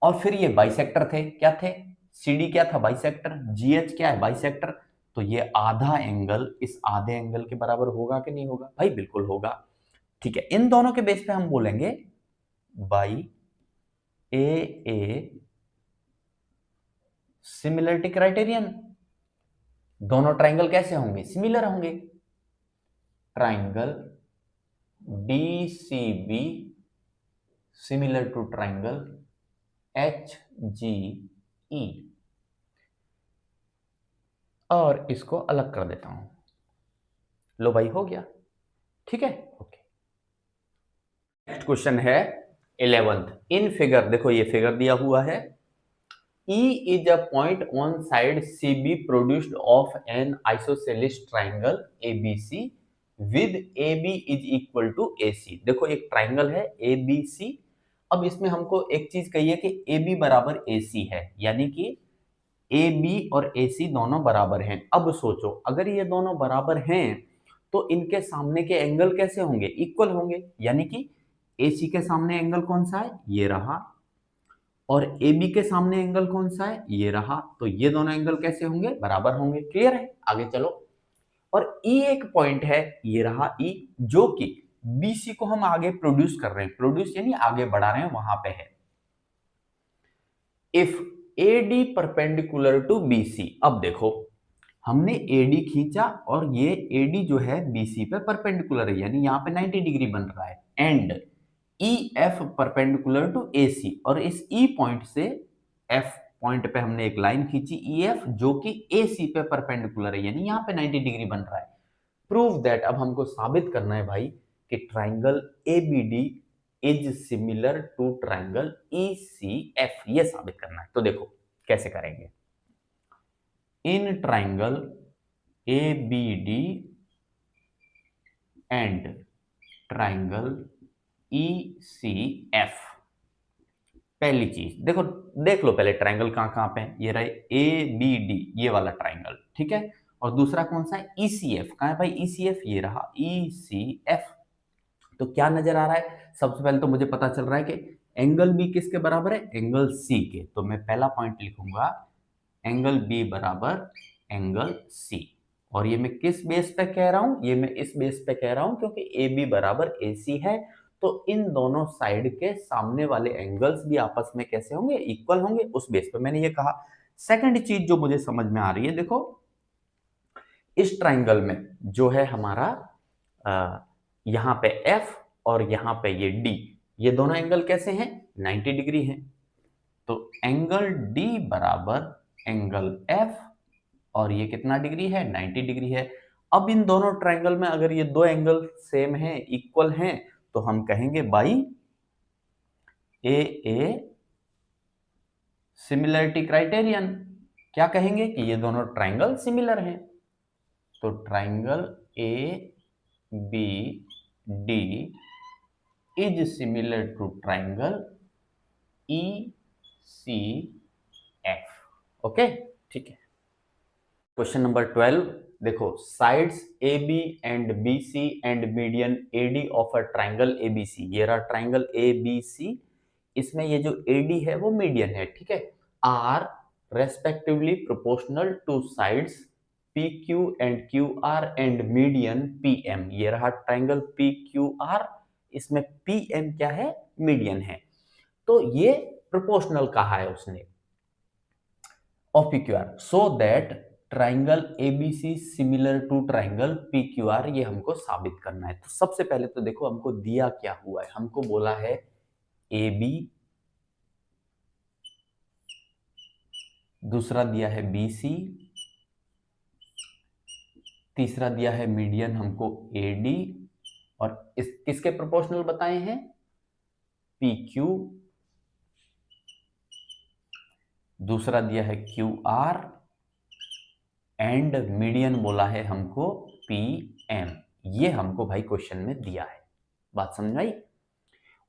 और फिर ये बाइसेक्टर थे, क्या थे? सी डी क्या था? बाइसेक्टर। जी एच क्या है? बाइसेक्टर। तो ये आधा एंगल इस आधे एंगल के बराबर होगा कि नहीं होगा? भाई बिल्कुल होगा। ठीक है, इन दोनों के बेस पे हम बोलेंगे बाई ए सिमिलरिटी क्राइटेरियन। दोनों ट्राइंगल कैसे होंगे? सिमिलर होंगे। Triangle D C B similar to triangle H G E, और इसको अलग कर देता हूं। लो भाई, हो गया। ठीक है, ओके। नेक्स्ट क्वेश्चन है 11th। इन फिगर, देखो ये फिगर दिया हुआ है। E is a point on side CB produced of an isosceles triangle ABC with AB is equal to AC। देखो एक ट्राइंगल है ABC। अब इसमें हमको एक चीज कही है कि AB बराबर AC है, यानी कि AB और AC दोनों बराबर हैं। अब सोचो, अगर ये दोनों बराबर हैं तो इनके सामने के एंगल कैसे होंगे? इक्वल होंगे, यानी कि AC के सामने एंगल कौन सा है? ये रहा, और ए बी के सामने एंगल कौन सा है? ये रहा। तो ये दोनों एंगल कैसे होंगे? बराबर होंगे। क्लियर है? आगे चलो। और ई एक पॉइंट है, ये रहा ई, जो कि बीसी को हम आगे प्रोड्यूस कर रहे हैं। प्रोड्यूस यानी आगे बढ़ा रहे हैं, वहां पे है। If AD perpendicular to BC, अब देखो हमने एडी खींचा और ये एडी जो है बीसी पे परपेंडिकुलर है, यानी यहाँ पे 90 डिग्री बन रहा है। And E F perpendicular to A C, और इस ई पॉइंट से एफ पॉइंट पे हमने एक लाइन खींची ई एफ, जो कि ए सी पे परपेंडिकुलर है, यानी यहाँ पे 90 डिग्री बन रहा है। प्रूव दैट, अब हमको साबित करना है भाई कि triangle A B D is similar to triangle E C F. ये साबित करना है। तो देखो कैसे करेंगे। In triangle A B D and triangle E C F, पहली चीज देखो, देख लो पहले ट्राइंगल कहां पे है। ये रहे ए बी डी, ये वाला ट्राइंगल, ठीक है। और दूसरा कौन सा है? ईसीएफ। कहां है भाई ईसीएफ? ये रहा ईसीएफ। तो क्या नजर आ रहा है? सबसे पहले तो मुझे पता चल रहा है कि एंगल बी किसके बराबर है? एंगल सी के। तो मैं पहला पॉइंट लिखूंगा एंगल बी बराबर एंगल सी। और ये मैं किस बेस पे कह रहा हूं? ये मैं इस बेस पे कह रहा हूं क्योंकि ए बी बराबर ए सी है। तो इन दोनों साइड के सामने वाले एंगल्स भी आपस में कैसे होंगे? इक्वल होंगे। उस बेस पे मैंने ये कहा। सेकंड चीज जो मुझे समझ में आ रही है, देखो इस ट्राइंगल में जो है हमारा यहां पे F और यहां पे ये D, ये दोनों एंगल कैसे हैं? 90 डिग्री हैं। तो एंगल D बराबर एंगल F, और ये कितना डिग्री है? 90 डिग्री है। अब इन दोनों ट्राइंगल में अगर ये दो एंगल सेम हैं, इक्वल हैं, तो हम कहेंगे बाई ए सिमिलरिटी क्राइटेरियन। क्या कहेंगे? कि ये दोनों ट्राइंगल सिमिलर हैं। तो triangle A B D is similar to triangle E C F. Okay, ठीक है। क्वेश्चन नंबर 12, देखो sides A B and B C and median A D of a triangle A B C. ये रहा triangle A B सी, इसमें ये जो A D है वो मीडियन है, ठीक है। Are respectively proportional to sides P Q and Q R and median P M. ये रहा ट्राइंगल पी क्यू आर, इसमें पी एम क्या है? मीडियन है। तो ये प्रोपोर्शनल कहा है उसने of P Q R, so that triangle ABC similar to triangle P Q R, ये हमको साबित करना है। तो सबसे पहले तो देखो हमको दिया क्या हुआ है। हमको बोला है ए बी दूसरा दिया है BC, तीसरा दिया है मीडियन हमको AD, और इस किसके प्रोपोर्शनल बताए हैं? PQ। दूसरा दिया है QR एंड मीडियन बोला है हमको PM। ये हमको भाई क्वेश्चन में दिया है, बात समझ आई?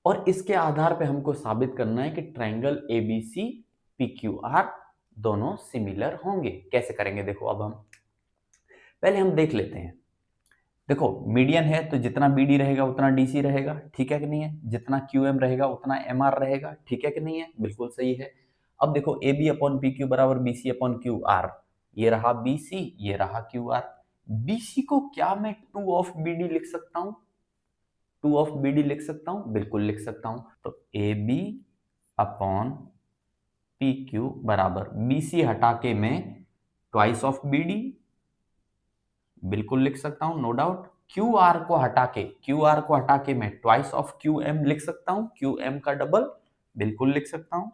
और इसके आधार पे हमको साबित करना है कि ट्रायंगल ABC PQR दोनों सिमिलर होंगे। कैसे करेंगे देखो, अब हम पहले हम देख लेते हैं। देखो मीडियन है तो जितना BD रहेगा उतना DC रहेगा, ठीक है कि नहीं है? जितना QM रहेगा उतना MR रहेगा, ठीक है कि नहीं है? बिल्कुल सही है। अब देखो AB अपॉन PQ बराबर BC अपॉन QR, ये रहा BC, ये रहा QR। BC को क्या मैं 2 ऑफ BD लिख सकता हूं? 2 ऑफ BD लिख सकता हूं, बिल्कुल लिख सकता हूं। तो AB अपॉन PQ बराबर BC हटा के मैं ट्वाइस ऑफ BD, बिल्कुल लिख सकता हूं, नो डाउट। QR को हटा के मैं ट्वाइस ऑफ QM लिख सकता हूं, QM का डबल, बिल्कुल लिख सकता हूं।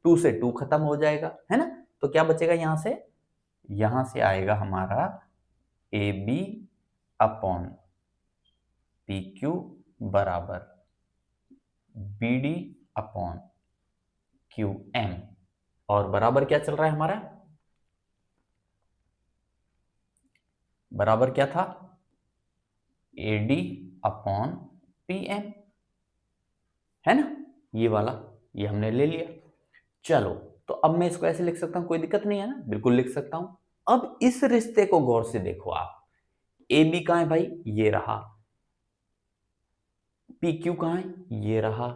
2 से 2 खत्म हो जाएगा, है ना? तो क्या बचेगा यहां से आएगा हमारा AB अपॉन PQ बराबर BD अपॉन QM, और बराबर क्या चल रहा है हमारा? बराबर क्या था? AD अपॉन PM, है ना? ये वाला, ये हमने ले लिया। चलो, तो अब मैं इसको ऐसे लिख सकता हूं, कोई दिक्कत नहीं है ना? बिल्कुल लिख सकता हूं। अब इस रिश्ते को गौर से देखो आप। AB कहां है भाई? ये रहा। PQ कहां है? ये रहा।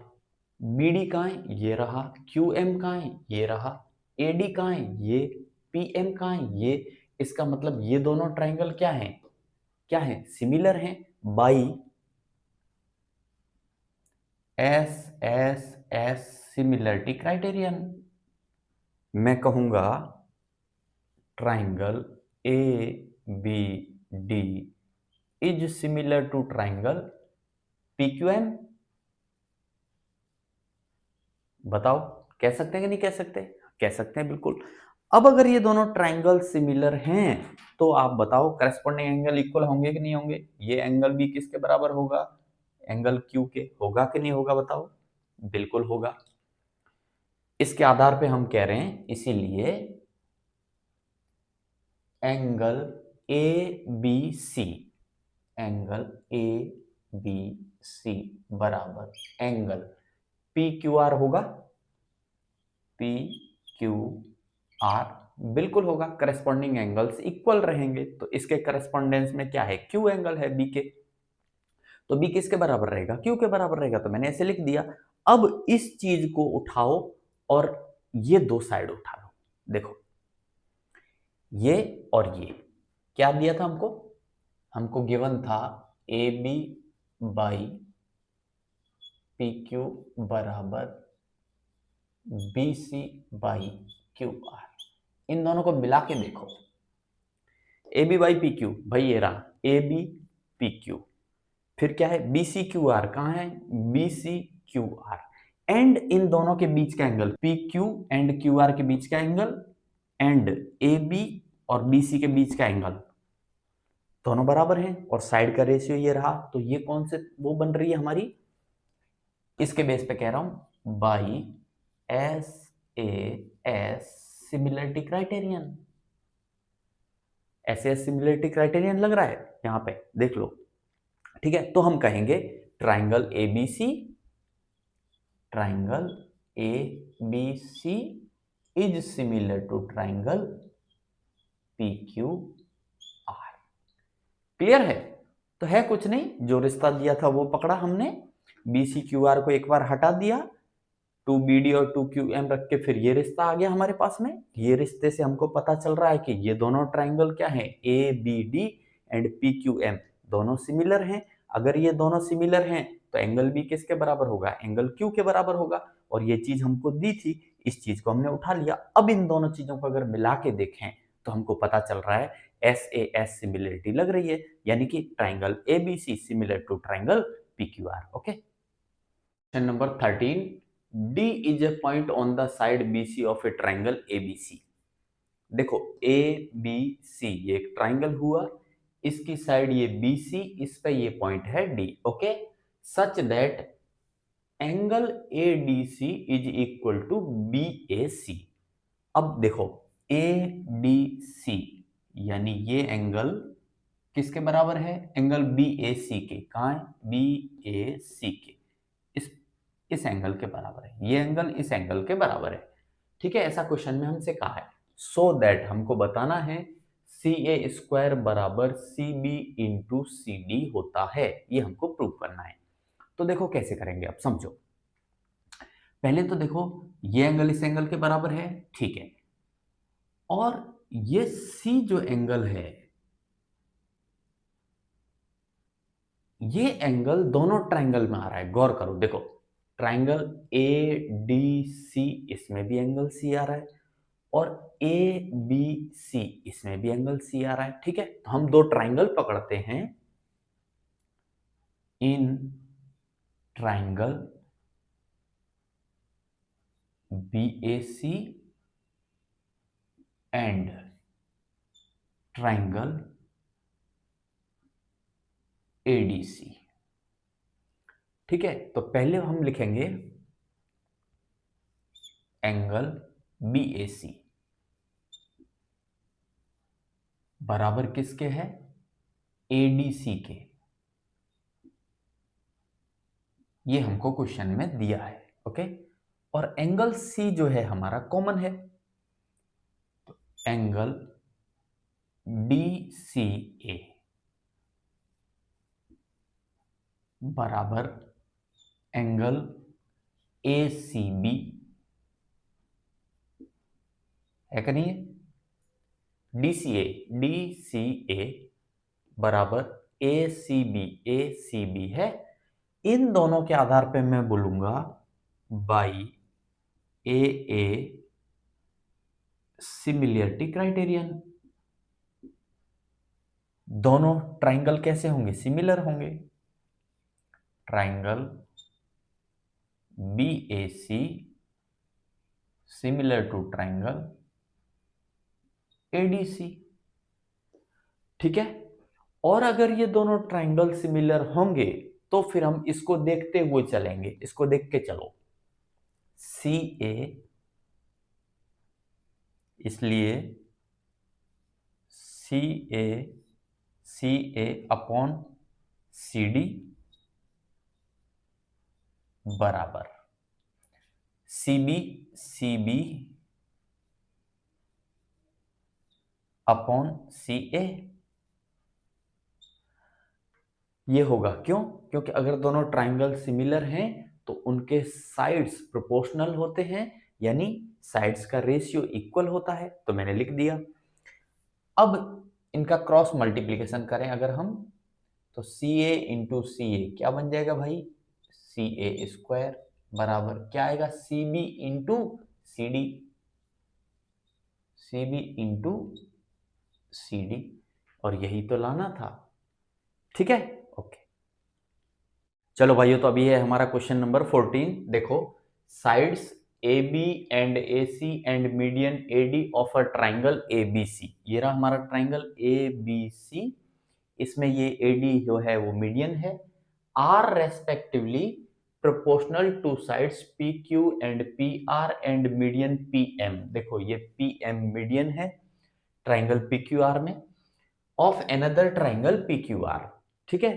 BD कहां है? ये रहा। QM कहां है? ये रहा। AD कहां है? ये। PM कहां है? ये। इसका मतलब ये दोनों ट्रायंगल क्या है? क्या है? सिमिलर हैं बाई SSS सिमिलरिटी क्राइटेरियन। मैं कहूंगा triangle ABD is similar to triangle PQM। बताओ, कह सकते हैं कि नहीं कह सकते? कह सकते हैं, बिल्कुल। अब अगर ये दोनों ट्रायंगल सिमिलर हैं तो आप बताओ करस्पॉन्डिंग एंगल इक्वल होंगे कि नहीं होंगे? ये एंगल भी किसके बराबर होगा? एंगल Q के। होगा कि नहीं होगा बताओ? बिल्कुल होगा। इसके आधार पे हम कह रहे हैं, इसीलिए एंगल ABC, एंगल ABC बराबर एंगल PQR होगा। PQR बिल्कुल होगा, करस्पॉन्डिंग एंगल्स इक्वल रहेंगे। तो इसके करस्पॉन्डेंस में क्या है? Q एंगल है B के, तो B किसके बराबर रहेगा? Q के बराबर रहेगा। तो मैंने ऐसे लिख दिया। अब इस चीज को उठाओ और ये दो साइड उठा लो। देखो, ये और ये क्या दिया था हमको? हमको गिवन था AB बाई PQ बराबर BC बाई QR। इन दोनों को मिला के देखो, AB बाई PQ, भाई ये रहा AB PQ, फिर क्या है? BCQR, कहाँ है? BCQR, एंड इन दोनों के बीच का एंगल PQ एंड QR के बीच का एंगल, एंड AB और BC के बीच का एंगल, दोनों बराबर हैं, और साइड का रेशियो ये रहा। तो ये कौन से वो बन रही है हमारी? इसके बेस पे कह रहा हूं, by SAS similarity criterion. SAS similarity criterion लग रहा है यहां पे, देख लो। ठीक है, तो हम कहेंगे triangle ABC, triangle ABC is similar to triangle PQR। Clear है? तो है कुछ नहीं, जो रिश्ता दिया था वो पकड़ा हमने, BCQR को एक बार हटा दिया, 2BD और 2QM रख के फिर ये रिश्ता आ गया हमारे पास में। ये रिश्ते से हमको पता चल रहा है कि ये दोनों ट्राइंगल क्या है? ABD एंड PQM दोनों सिमिलर हैं। अगर ये दोनों सिमिलर हैं तो एंगल भी किसके बराबर होगा? एंगल Q के बराबर होगा। और ये चीज हमको दी थी, इस चीज को हमने उठा लिया। अब इन दोनों चीजों को अगर मिला के देखें तो हमको पता चल रहा है SAS सिमिलरिटी लग रही है, यानी कि triangle ABC similar to triangle PQR। Okay, question number 13, D is a point on the side B C of a triangle A B C. देखो ए बी सी ये एक ट्राइंगल हुआ, इसकी साइड ये बी सी, इस पे ये point है D. Okay, such that angle A D C is equal to B A C. अब देखो ए डी सी यानी ये एंगल किसके बराबर है? एंगल बी ए सी के। कहाँ है? बी ए सी के, इस एंगल के बराबर है। ये एंगल इस एंगल के बराबर है। ठीक है, ऐसा क्वेश्चन में हमसे कहा है। सो दैट हमको बताना है सी ए स्क्वायर बराबर C B into C D होता है, ये हमको प्रूव करना है। तो देखो कैसे करेंगे, अब समझो। पहले तो देखो ये एंगल इस एंगल के बराबर है, ठीक है, और ये सी जो एंगल है, ये एंगल दोनों ट्राइंगल में आ रहा है। गौर करो, देखो ट्राइंगल ए डी सी, इसमें भी एंगल सी आ रहा है, और ए बी सी इसमें भी एंगल सी आ रहा है। ठीक है, तो हम दो ट्राइंगल पकड़ते हैं। In triangle B A C and triangle A D C. ठीक है, तो पहले हम लिखेंगे एंगल बी ए सी बराबर किसके है? एडीसी के। ये हमको क्वेश्चन में दिया है। ओके, और एंगल सी जो है हमारा कॉमन है, तो एंगल डी सी ए बराबर एंगल ए सी बी है कि नहीं है? डी सी ए बराबर ए सी बी है। इन दोनों के आधार पे मैं बोलूंगा बाई ए सिमिलरिटी क्राइटेरियन। दोनों ट्राइंगल कैसे होंगे? सिमिलर होंगे। Triangle B A C similar to triangle ADC. ठीक है, और अगर ये दोनों ट्राइंगल सिमिलर होंगे तो फिर हम इसको देखते हुए चलेंगे। इसको देख के चलो, सी ए, इसलिए सी ए अपॉन सी डी बराबर सी बी अपॉन सी ए। ये होगा क्यों? क्योंकि अगर दोनों ट्राइंगल सिमिलर हैं तो उनके साइड्स प्रोपोर्शनल होते हैं, यानी साइड्स का रेशियो इक्वल होता है। तो मैंने लिख दिया। अब इनका क्रॉस मल्टीप्लिकेशन करें अगर हम, तो सी ए इंटू सी ए क्या बन जाएगा भाई? सी ए स्क्वायर बराबर क्या आएगा? C B into C D, C B into C D, और यही तो लाना था। ठीक है, ओके। चलो भाइयों, तो अभी है हमारा क्वेश्चन नंबर 14। देखो, sides A B and A C and median A D of a triangle A B C. ये रहा हमारा ट्राइंगल ए बी सी, इसमें ये ए डी जो है वो मीडियन है। Are respectively proportional to sides P Q and P R and median P M. देखो ये पी एम मीडियन है ट्राइंगल पी क्यू आर में, of another triangle P Q R. ठीक है,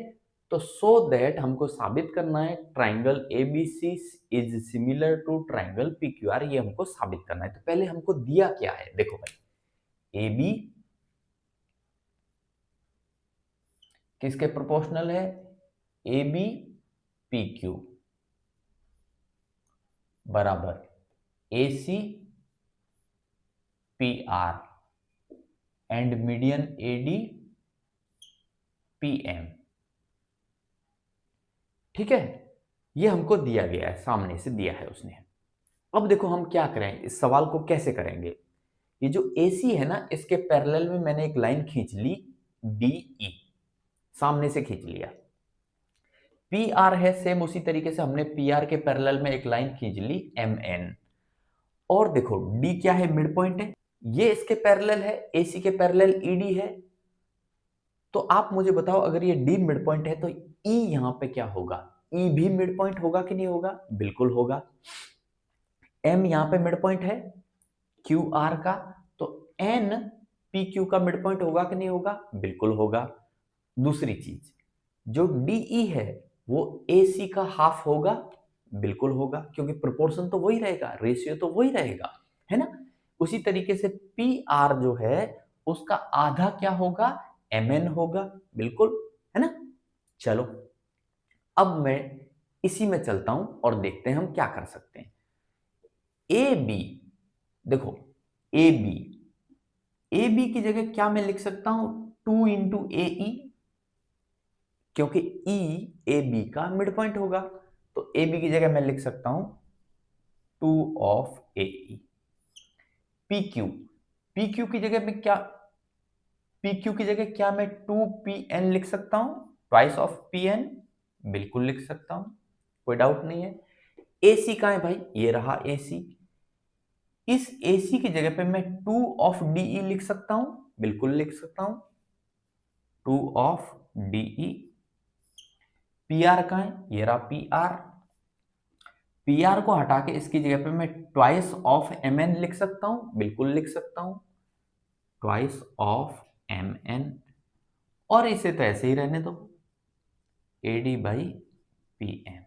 तो सो दैट हमको साबित करना है triangle A B C is similar to triangle P Q R. ये हमको साबित करना है। तो पहले हमको दिया क्या है? देखो भाई, ए बी किसके प्रोपोर्शनल है? ए बी पी क्यू बराबर A C P R and median A D P M. ठीक है, ये हमको दिया गया है, सामने से दिया है उसने। अब देखो हम क्या करें, इस सवाल को कैसे करेंगे। ये जो AC है ना, इसके पैरेलल में मैंने एक लाइन खींच ली DE, सामने से खींच लिया। पी आर है, सेम उसी तरीके से हमने पी आर के पैरेलल में एक लाइन खींच ली एम एन। और देखो डी क्या है, मिड पॉइंट है, ये इसके पैरेलल है, एसी के पैरेलल ईडी है। तो आप मुझे बताओ अगर ये डी मिड पॉइंट है तो ई यहां पे क्या होगा, ई भी मिड पॉइंट होगा कि नहीं होगा, बिल्कुल होगा। एम यहां पे मिड पॉइंट है क्यू आर का, तो एन पी क्यू का मिड पॉइंट होगा कि नहीं होगा, बिल्कुल होगा। दूसरी चीज, जो डीई है वो एसी का हाफ होगा, बिल्कुल होगा, क्योंकि प्रोपोर्शन तो वही रहेगा, रेशियो तो वही रहेगा, है ना। उसी तरीके से पी आर जो है उसका आधा क्या होगा, एम एन होगा, बिल्कुल, है ना। चलो अब मैं इसी में चलता हूं और देखते हैं हम क्या कर सकते हैं। ए बी, देखो ए बी, ए बी की जगह क्या मैं लिख सकता हूं, 2 इंटू ए ई, क्योंकि ई ए बी का मिड पॉइंट होगा, तो ए बी की जगह मैं लिख सकता हूं 2 of A E. P Q, P Q की जगह मैं क्या, पी क्यू की जगह क्या मैं 2 पी एन लिख सकता हूं, ट्वाइस ऑफ पी एन, बिल्कुल लिख सकता हूं, कोई डाउट नहीं है। एसी का है भाई, ये रहा एसी, इस एसी की जगह पे मैं 2 ऑफ डीई लिख सकता हूं, बिल्कुल लिख सकता हूं, 2 ऑफ डीई। पी आर का है, ये रहा पी आर, पी आर को हटा के इसकी जगह पे मैं ट्वाइस ऑफ एम एन लिख सकता हूं, बिल्कुल लिख सकता हूं, ट्वाइस ऑफ एम एन। और इसे तो ऐसे ही रहने दो, एडी बाई पी एम।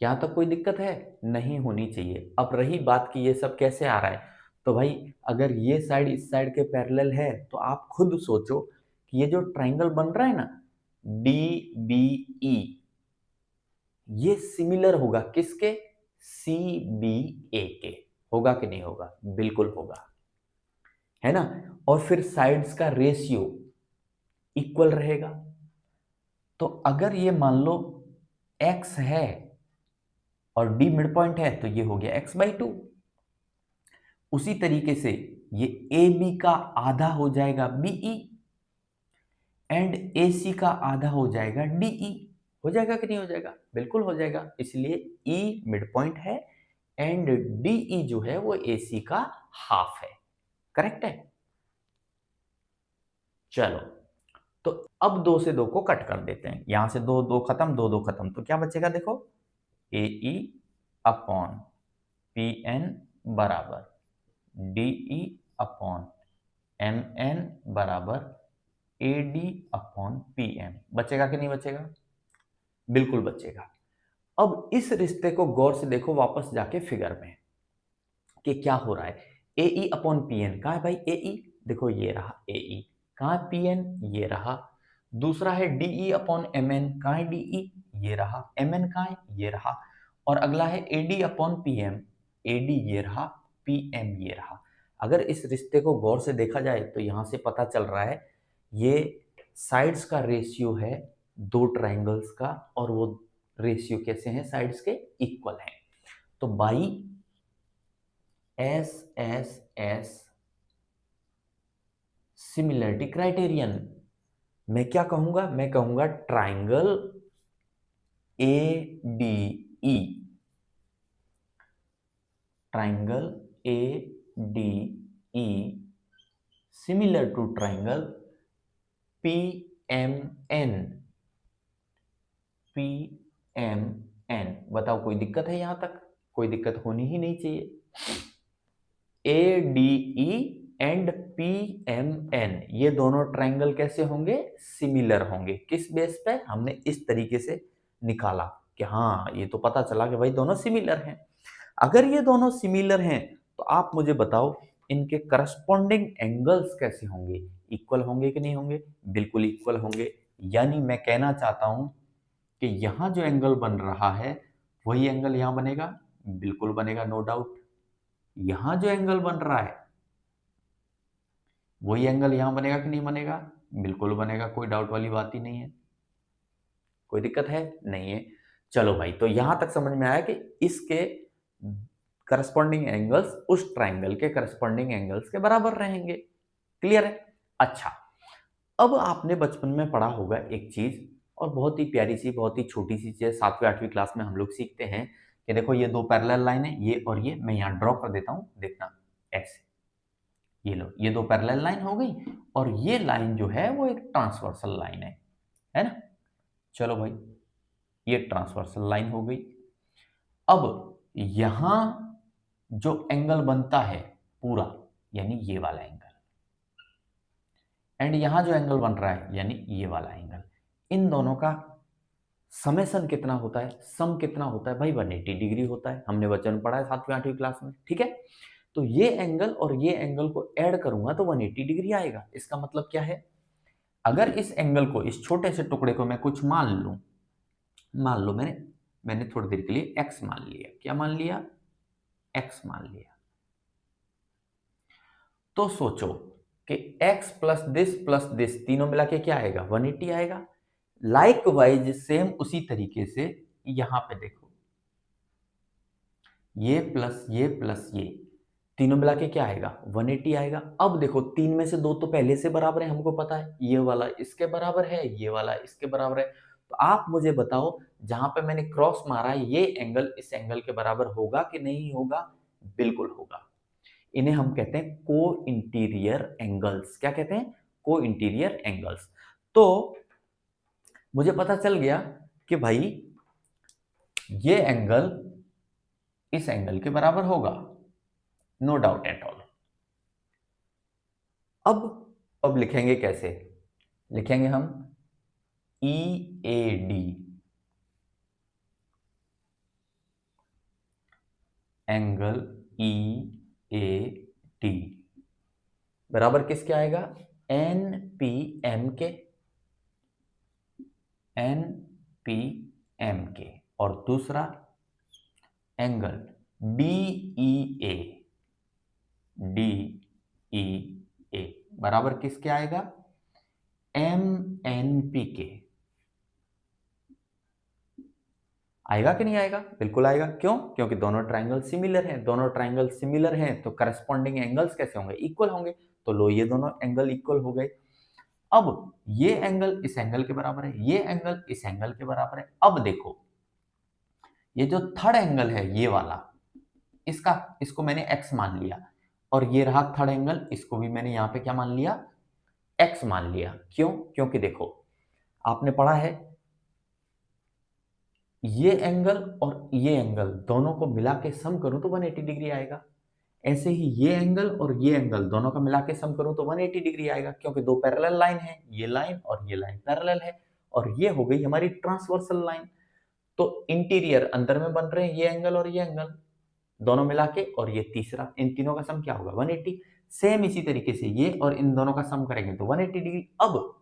यहां तक कोई दिक्कत है, नहीं होनी चाहिए। अब रही बात कि ये सब कैसे आ रहा है, तो भाई अगर ये साइड इस साइड के पैरेलल है तो आप खुद सोचो कि ये जो ट्राइंगल बन रहा है ना, डी बी ई, ये सिमिलर होगा किसके, सी बी ए के, होगा कि नहीं होगा, बिल्कुल होगा, है ना। और फिर साइड्स का रेशियो इक्वल रहेगा। तो अगर ये मान लो x है और d मिड पॉइंट है तो ये हो गया x/2। उसी तरीके से ये ए बी का आधा हो जाएगा बीई एंड ए सी का आधा हो जाएगा डीई। हो जाएगा कि नहीं हो जाएगा, बिल्कुल हो जाएगा। इसलिए ई मिड पॉइंट है एंड डीई जो है वो ए सी का हाफ है, करेक्ट है। चलो तो अब 2 से 2 को कट कर देते हैं, यहां से 2 2 खत्म, 2 2 खत्म, तो क्या बचेगा देखो, A E upon P N बराबर डीई अपॉन एम एन बराबर A D upon P M. बचेगा कि नहीं बचेगा, बिल्कुल बचेगा। अब इस रिश्ते को गौर से देखो वापस जाके फिगर में कि क्या हो रहा है। ए ई अपॉन पी एन, कहा है भाई ए ई, देखो ये रहा ए ई, कहा है पी एन, ये रहा। दूसरा है डीई अपॉन एम एन, कहा है डीई, ये रहा। एम एन कहा है, ये रहा। और अगला है A D upon P M, A D ये रहा, पी एम ये रहा। अगर इस रिश्ते को गौर से देखा जाए तो यहां से पता चल रहा है ये साइड्स का रेशियो है दो ट्राइंगल्स का, और वो रेशियो कैसे हैं, साइड्स के इक्वल हैं। तो बाई एस सिमिलरिटी क्राइटेरियन मैं क्या कहूंगा, मैं कहूंगा triangle A D E, triangle A D E similar to triangle P M N, P M N. बताओ कोई दिक्कत है यहां तक, कोई दिक्कत होनी ही नहीं चाहिए। A D E and P M N, ये दोनों ट्राइंगल कैसे होंगे, सिमिलर होंगे। किस बेस पे, हमने इस तरीके से निकाला कि हाँ ये तो पता चला कि भाई दोनों सिमिलर हैं। अगर ये दोनों सिमिलर हैं तो आप मुझे बताओ इनके करस्पॉन्डिंग एंगल्स कैसे होंगे, इक्वल होंगे कि नहीं होंगे, बिल्कुल इक्वल होंगे। यानी मैं कहना चाहता हूं कि यहां जो एंगल बन रहा है वही एंगल यहां बनेगा, बिल्कुल बनेगा, नो डाउट। यहां जो एंगल बन रहा है वही एंगल यहां बनेगा कि नहीं बनेगा, बिल्कुल बनेगा, कोई डाउट वाली बात ही नहीं है। कोई दिक्कत है, नहीं है। चलो भाई, तो यहां तक समझ में आया कि इसके करस्पॉन्डिंग एंगल्स उस ट्राइंगल के करस्पॉन्डिंग एंगल्स के बराबर रहेंगे। क्लियर है। अच्छा, अब आपने बचपन में पढ़ा होगा एक चीज, और बहुत ही प्यारी सी, बहुत ही छोटी सी चीज़ 7वीं 8वीं क्लास में हम लोग सीखते हैं कि देखो ये दो पैरेलल लाइन है, ये और ये मैं यहाँ ड्रॉ कर देता हूँ, देखना ऐसे, ये लो, ये दो पैरेलल लाइन हो गई और ये लाइन जो है वो एक ट्रांसवर्सल लाइन है ना। चलो भाई, ये ट्रांसवर्सल लाइन हो गई। अब यहां जो एंगल बनता है पूरा, यानी ये वाला एंगल, एंड यहां जो एंगल बन रहा है यानी ये वाला एंगल, इन दोनों का समेशन कितना होता है, सम कितना होता है भाई, 180 डिग्री होता है। हमने वचन पढ़ा है 7वीं 8वीं क्लास में, ठीक है। तो ये एंगल और ये एंगल को ऐड करूंगा तो 180 डिग्री आएगा। इसका मतलब क्या है, अगर इस एंगल को, इस छोटे से टुकड़े को मैं कुछ मान लूं, मान लो मैंने थोड़ी देर के लिए x मान लिया, क्या मान लिया, x मान लिया, तो सोचो कि x प्लस दिस तीनों मिला के क्या आएगा, 180 आएगा। लाइकवाइज सेम उसी तरीके से यहां पे देखो, ये प्लस ये तीनों मिला के क्या आएगा, 180 आएगा। अब देखो, तीन में से दो तो पहले से बराबर है, हमको पता है, ये वाला इसके बराबर है, ये वाला इसके बराबर है। तो आप मुझे बताओ, जहां पे मैंने क्रॉस मारा है, ये एंगल इस एंगल के बराबर होगा कि नहीं होगा, बिल्कुल होगा। इन्हें हम कहते हैं को इंटीरियर एंगल्स। क्या कहते हैं, को इंटीरियर एंगल्स। तो मुझे पता चल गया कि भाई ये एंगल इस एंगल के बराबर होगा, नो डाउट एट ऑल। अब लिखेंगे कैसे, लिखेंगे हम E A D, angle E A D बराबर किसके आएगा, एन पी एम के, एन पी एम के। और दूसरा angle D E A, D E A बराबर किसके आएगा, एम एन पी के। आएगा कि नहीं आएगा, बिल्कुल आएगा। क्यों, क्योंकि दोनों ट्राइंगल सिमिलर हैं, दोनों ट्राइंगल सिमिलर हैं तो करस्पॉन्डिंग एंगल्स कैसे होंगे, इक्वल होंगे। तो लो, ये दोनों एंगल इक्वल हो गए। अब ये एंगल इस एंगल के बराबर है, ये एंगल इस एंगल के बराबर है। अब देखो, ये जो थर्ड एंगल है ये वाला, इसको मैंने x मान लिया, और ये रहा थर्ड एंगल, इसको भी मैंने यहां पे क्या मान लिया, x मान लिया। क्यों, क्योंकि देखो, आपने पढ़ा है ये एंगल और ये एंगल दोनों को मिला के सम करूं तो 180 डिग्री आएगा। ऐसे ही ये एंगल और ये एंगल दोनों का मिला के सम करूं तो 180 डिग्री आएगा, क्योंकि दो पैरेलल लाइन है, ये लाइन और ये लाइन पैरेलल है, और ये हो गई हमारी ट्रांसवर्सल लाइन। तो इंटीरियर अंदर में बन रहे हैं ये एंगल और ये एंगल दोनों मिला के, और ये तीसरा, इन तीनों का सम क्या होगा, 180। सेम इसी तरीके से ये और इन दोनों का सम करेंगे तो 180 डिग्री। अब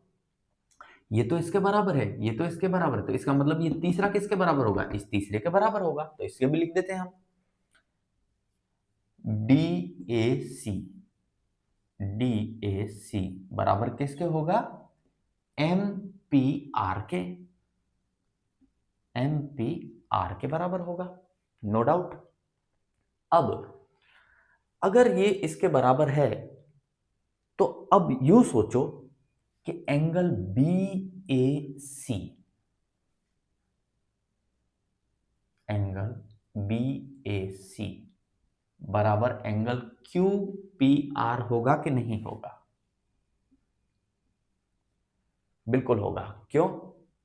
ये तो इसके बराबर है, ये तो इसके बराबर है, तो इसका मतलब ये तीसरा किसके बराबर होगा, इस तीसरे के बराबर होगा। तो इसके भी लिख देते हैं हम, D A C, D A सी बराबर किसके होगा, एम पी आर के, एम पी आर के बराबर होगा, नो डाउट। अब अगर ये इसके बराबर है तो अब यूं सोचो कि angle B A C, angle B A सी बराबर एंगल क्यू पी आर होगा कि नहीं होगा, बिल्कुल होगा। क्यों,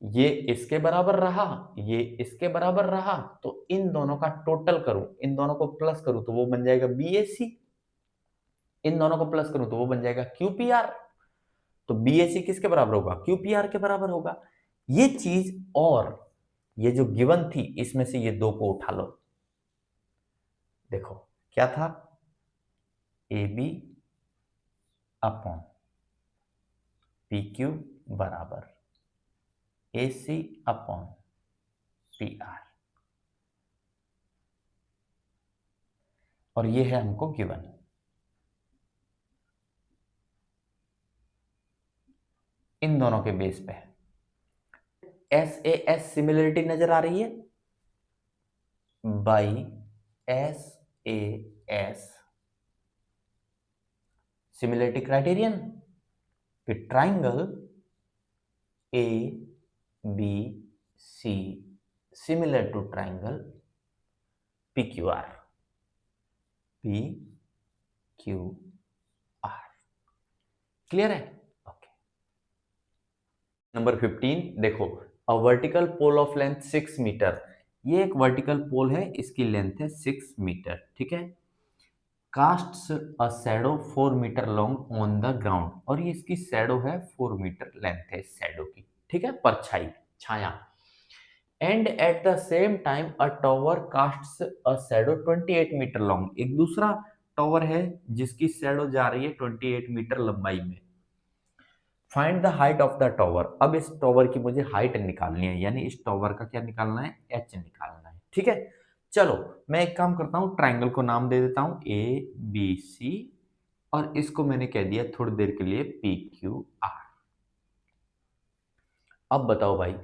ये इसके बराबर रहा, ये इसके बराबर रहा, तो इन दोनों का टोटल करूं, इन दोनों को प्लस करूं तो वो बन जाएगा बी ए सी, इन दोनों को प्लस करूं तो वो बन जाएगा क्यू पी आर। तो बी ए सी किसके बराबर होगा, क्यू पी आर के बराबर होगा। ये चीज, और ये जो गिवन थी इसमें से ये दो को उठा लो, देखो क्या था, A B upon P Q बराबर A C upon P R, और ये है हमको गिवन। इन दोनों के बेस पे एस ए एस सिमिलरिटी नजर आ रही है, by S A S similarity criterion, triangle A B C similar to triangle P Q R, P Q R. Clear है? ओके। नंबर 15 देखो, a vertical pole of length 6 metre. ये एक vertical पोल है, इसकी लेंथ है 6 मीटर, ठीक है। Casts a shadow 4 metre long on the ground, और ये इसकी शैडो है 4 मीटर लेंथ है इस शैडो की, ठीक है, परछाई, छाया। And at the same time a tower casts a shadow 28 metre long. एक दूसरा टॉवर है जिसकी शैडो जा रही है 28 मीटर लंबाई में। Find the height of the tower. अब इस टॉवर की मुझे हाइट निकालनी है, यानी इस टॉवर का क्या निकालना है, एच निकालना है, ठीक है। चलो मैं एक काम करता हूँ, ट्राइंगल को नाम दे देता हूँ ए बी सी, और इसको मैंने कह दिया थोड़ी देर के लिए पी क्यू आर। अब बताओ भाई,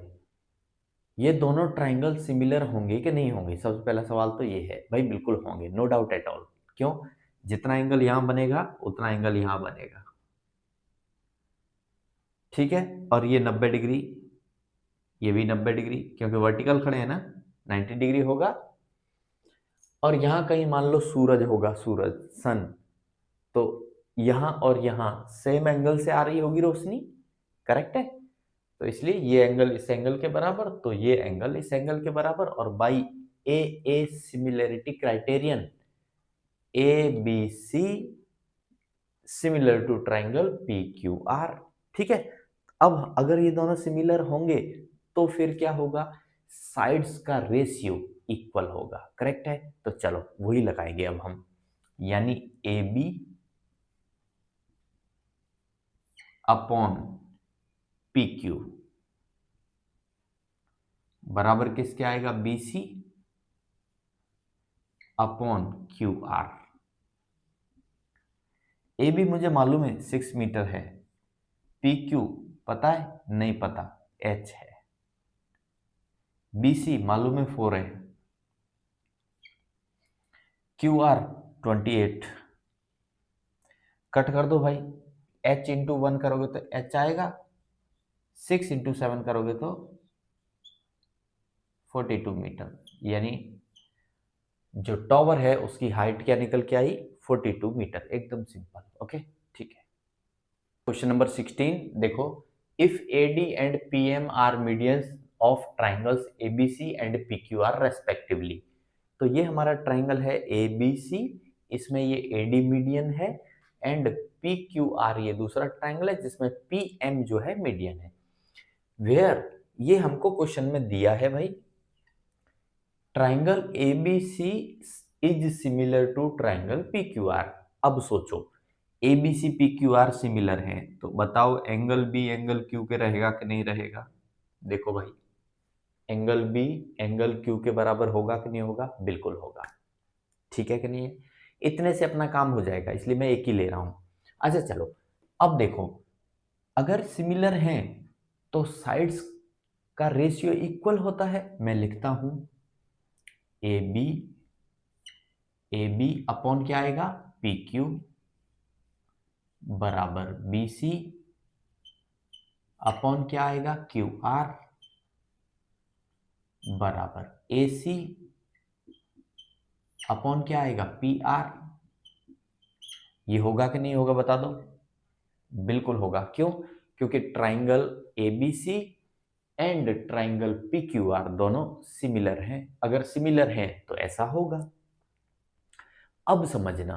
ये दोनों ट्राइंगल सिमिलर होंगे कि नहीं होंगे? सबसे पहला सवाल तो ये है भाई, बिल्कुल होंगे, नो डाउट एट ऑल। क्यों? जितना एंगल यहां बनेगा उतना एंगल यहां बनेगा, ठीक है। और ये 90 डिग्री, ये भी 90 डिग्री, क्योंकि वर्टिकल खड़े हैं ना, 90 डिग्री होगा। और यहाँ कहीं मान लो सूरज होगा, सूरज, सन, तो यहाँ और यहाँ सेम एंगल से आ रही होगी रोशनी, करेक्ट है। तो इसलिए ये एंगल इस एंगल के बराबर, तो ये एंगल इस एंगल के बराबर, और by A similarity criterion A B C similar to triangle P Q R, ठीक है। अब अगर ये दोनों सिमिलर होंगे तो फिर क्या होगा, साइड्स का रेशियो इक्वल होगा, करेक्ट है। तो चलो वही लगाएंगे अब हम, यानी A B upon P Q बराबर किसके आएगा, B C upon Q R. A B मुझे मालूम है 6 मीटर है, पी क्यू पता है, नहीं पता, एच है। बी सी मालूम है 4 है, क्यू आर 28। कट कर दो भाई, h इंटू 1 करोगे तो h आएगा, 6 इंटू 7 करोगे तो 42 मीटर, यानी जो टॉवर है उसकी हाइट क्या निकल के आई, 42 मीटर, एकदम सिंपल। ओके, ठीक है। क्वेश्चन नंबर 16 देखो, if AD and PM are medians of triangles ABC and PQR respectively. तो ये हमारा ट्राइंगल है ABC, इसमें ये AD मीडियन है, एंड PQR ये दूसरा ट्राइंगल है जिसमें PM जो है मीडियन है। वेयर, ये हमको क्वेश्चन में दिया है भाई, triangle ABC is similar to triangle PQR। अब सोचो, ABC PQR सिमिलर है, तो बताओ एंगल B एंगल Q के रहेगा कि नहीं रहेगा? देखो भाई, एंगल B एंगल Q के बराबर होगा कि नहीं होगा? बिल्कुल होगा, ठीक है कि नहीं है? इतने से अपना काम हो जाएगा, इसलिए मैं एक ही ले रहा हूं। अच्छा चलो, अब देखो, अगर सिमिलर हैं तो साइड्स का रेशियो इक्वल होता है। मैं लिखता हूं ए बी अपॉन क्या आएगा, पी क्यू बराबर बी सी अपॉन क्या आएगा, क्यू आर बराबर ए सी अपॉन क्या आएगा, पी आर। ये होगा कि नहीं होगा बता दो? बिल्कुल होगा। क्यों? क्योंकि triangle ABC and triangle P Q are दोनों सिमिलर हैं। अगर सिमिलर हैं तो ऐसा होगा। अब समझना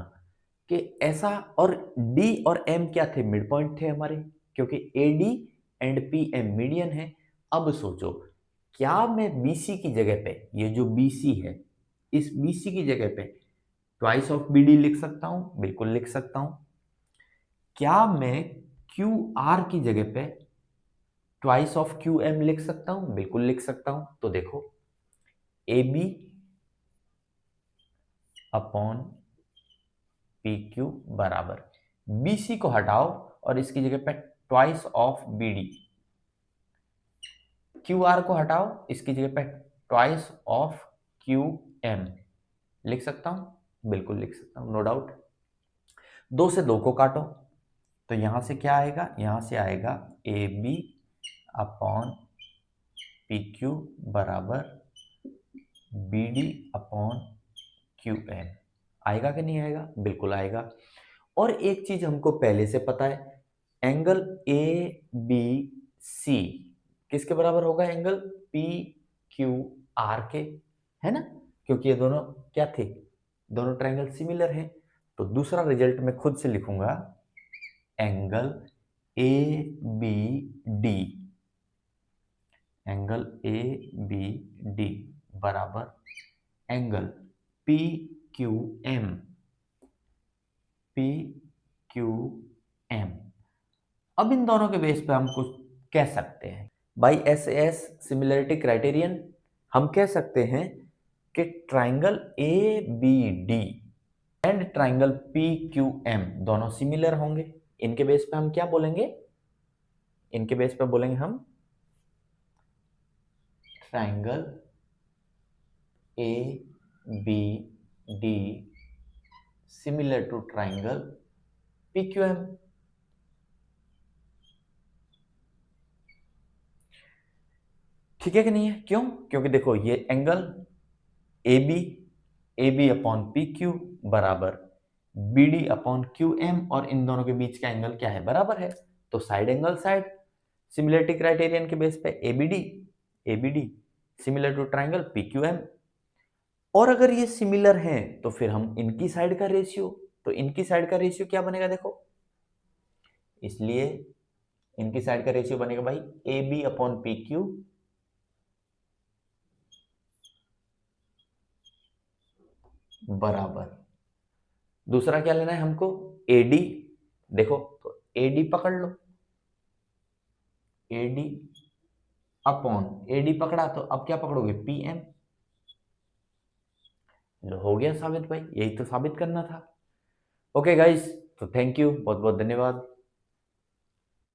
कि ऐसा, और डी और एम क्या थे, मिड पॉइंट थे हमारे, क्योंकि A D and P M median है। अब सोचो, क्या मैं बीसी की जगह पे, ये जो बीसी है, इस बीसी की जगह पे ट्वाइस ऑफ बी डी लिख सकता हूं? बिल्कुल लिख सकता हूं। क्या मैं क्यू आर की जगह पे ट्वाइस ऑफ क्यू एम लिख सकता हूं? बिल्कुल लिख सकता हूं। तो देखो, A B upon P Q बराबर, बी सी को हटाओ और इसकी जगह पे twice of B D, Q R को हटाओ, इसकी जगह पे ट्वाइस ऑफ क्यू एम लिख सकता हूं? बिल्कुल लिख सकता हूं, नो डाउट। दो से दो को काटो, तो यहां से क्या आएगा, यहां से आएगा A B upon P Q बराबर B D upon Q M. आएगा कि नहीं आएगा? बिल्कुल आएगा। और एक चीज हमको पहले से पता है, एंगल ए बी सी किसके बराबर होगा? एंगल पी क्यू आर के, है ना? क्योंकि ये दोनों क्या थे? दोनों ट्रायंगल सिमिलर हैं। तो दूसरा रिजल्ट मैं खुद से लिखूंगा, angle A B D, angle A B D बराबर angle P Q M, P Q M. अब इन दोनों के बेस पे हम कुछ कह सकते हैं by S S similarity criterion. हम कह सकते हैं कि triangle A B D and triangle P Q M दोनों सिमिलर होंगे। इनके बेस पे हम क्या बोलेंगे? इनके बेस पे बोलेंगे हम triangle A B D similar to triangle P Q M. ठीक है कि नहीं है? क्यों? क्योंकि देखो ये angle A B upon P Q बराबर B D upon Q M, और इन दोनों के बीच का एंगल क्या है? बराबर है। तो side angle side similarity criterion के बेस पे A B D similar to triangle P Q M. और अगर ये सिमिलर हैं तो फिर हम इनकी साइड का रेशियो, तो इनकी साइड का रेशियो क्या बनेगा? देखो, इसलिए इनकी साइड का रेशियो बनेगा भाई A B upon P Q बराबर, दूसरा क्या लेना है हमको? एडी। देखो तो एडी पकड़ लो, एडी अपॉन एडी पकड़ा तो अब क्या पकड़ोगे? पीएम। हो गया साबित भाई, यही तो साबित करना था। ओके गाइस, तो थैंक यू, बहुत बहुत धन्यवाद।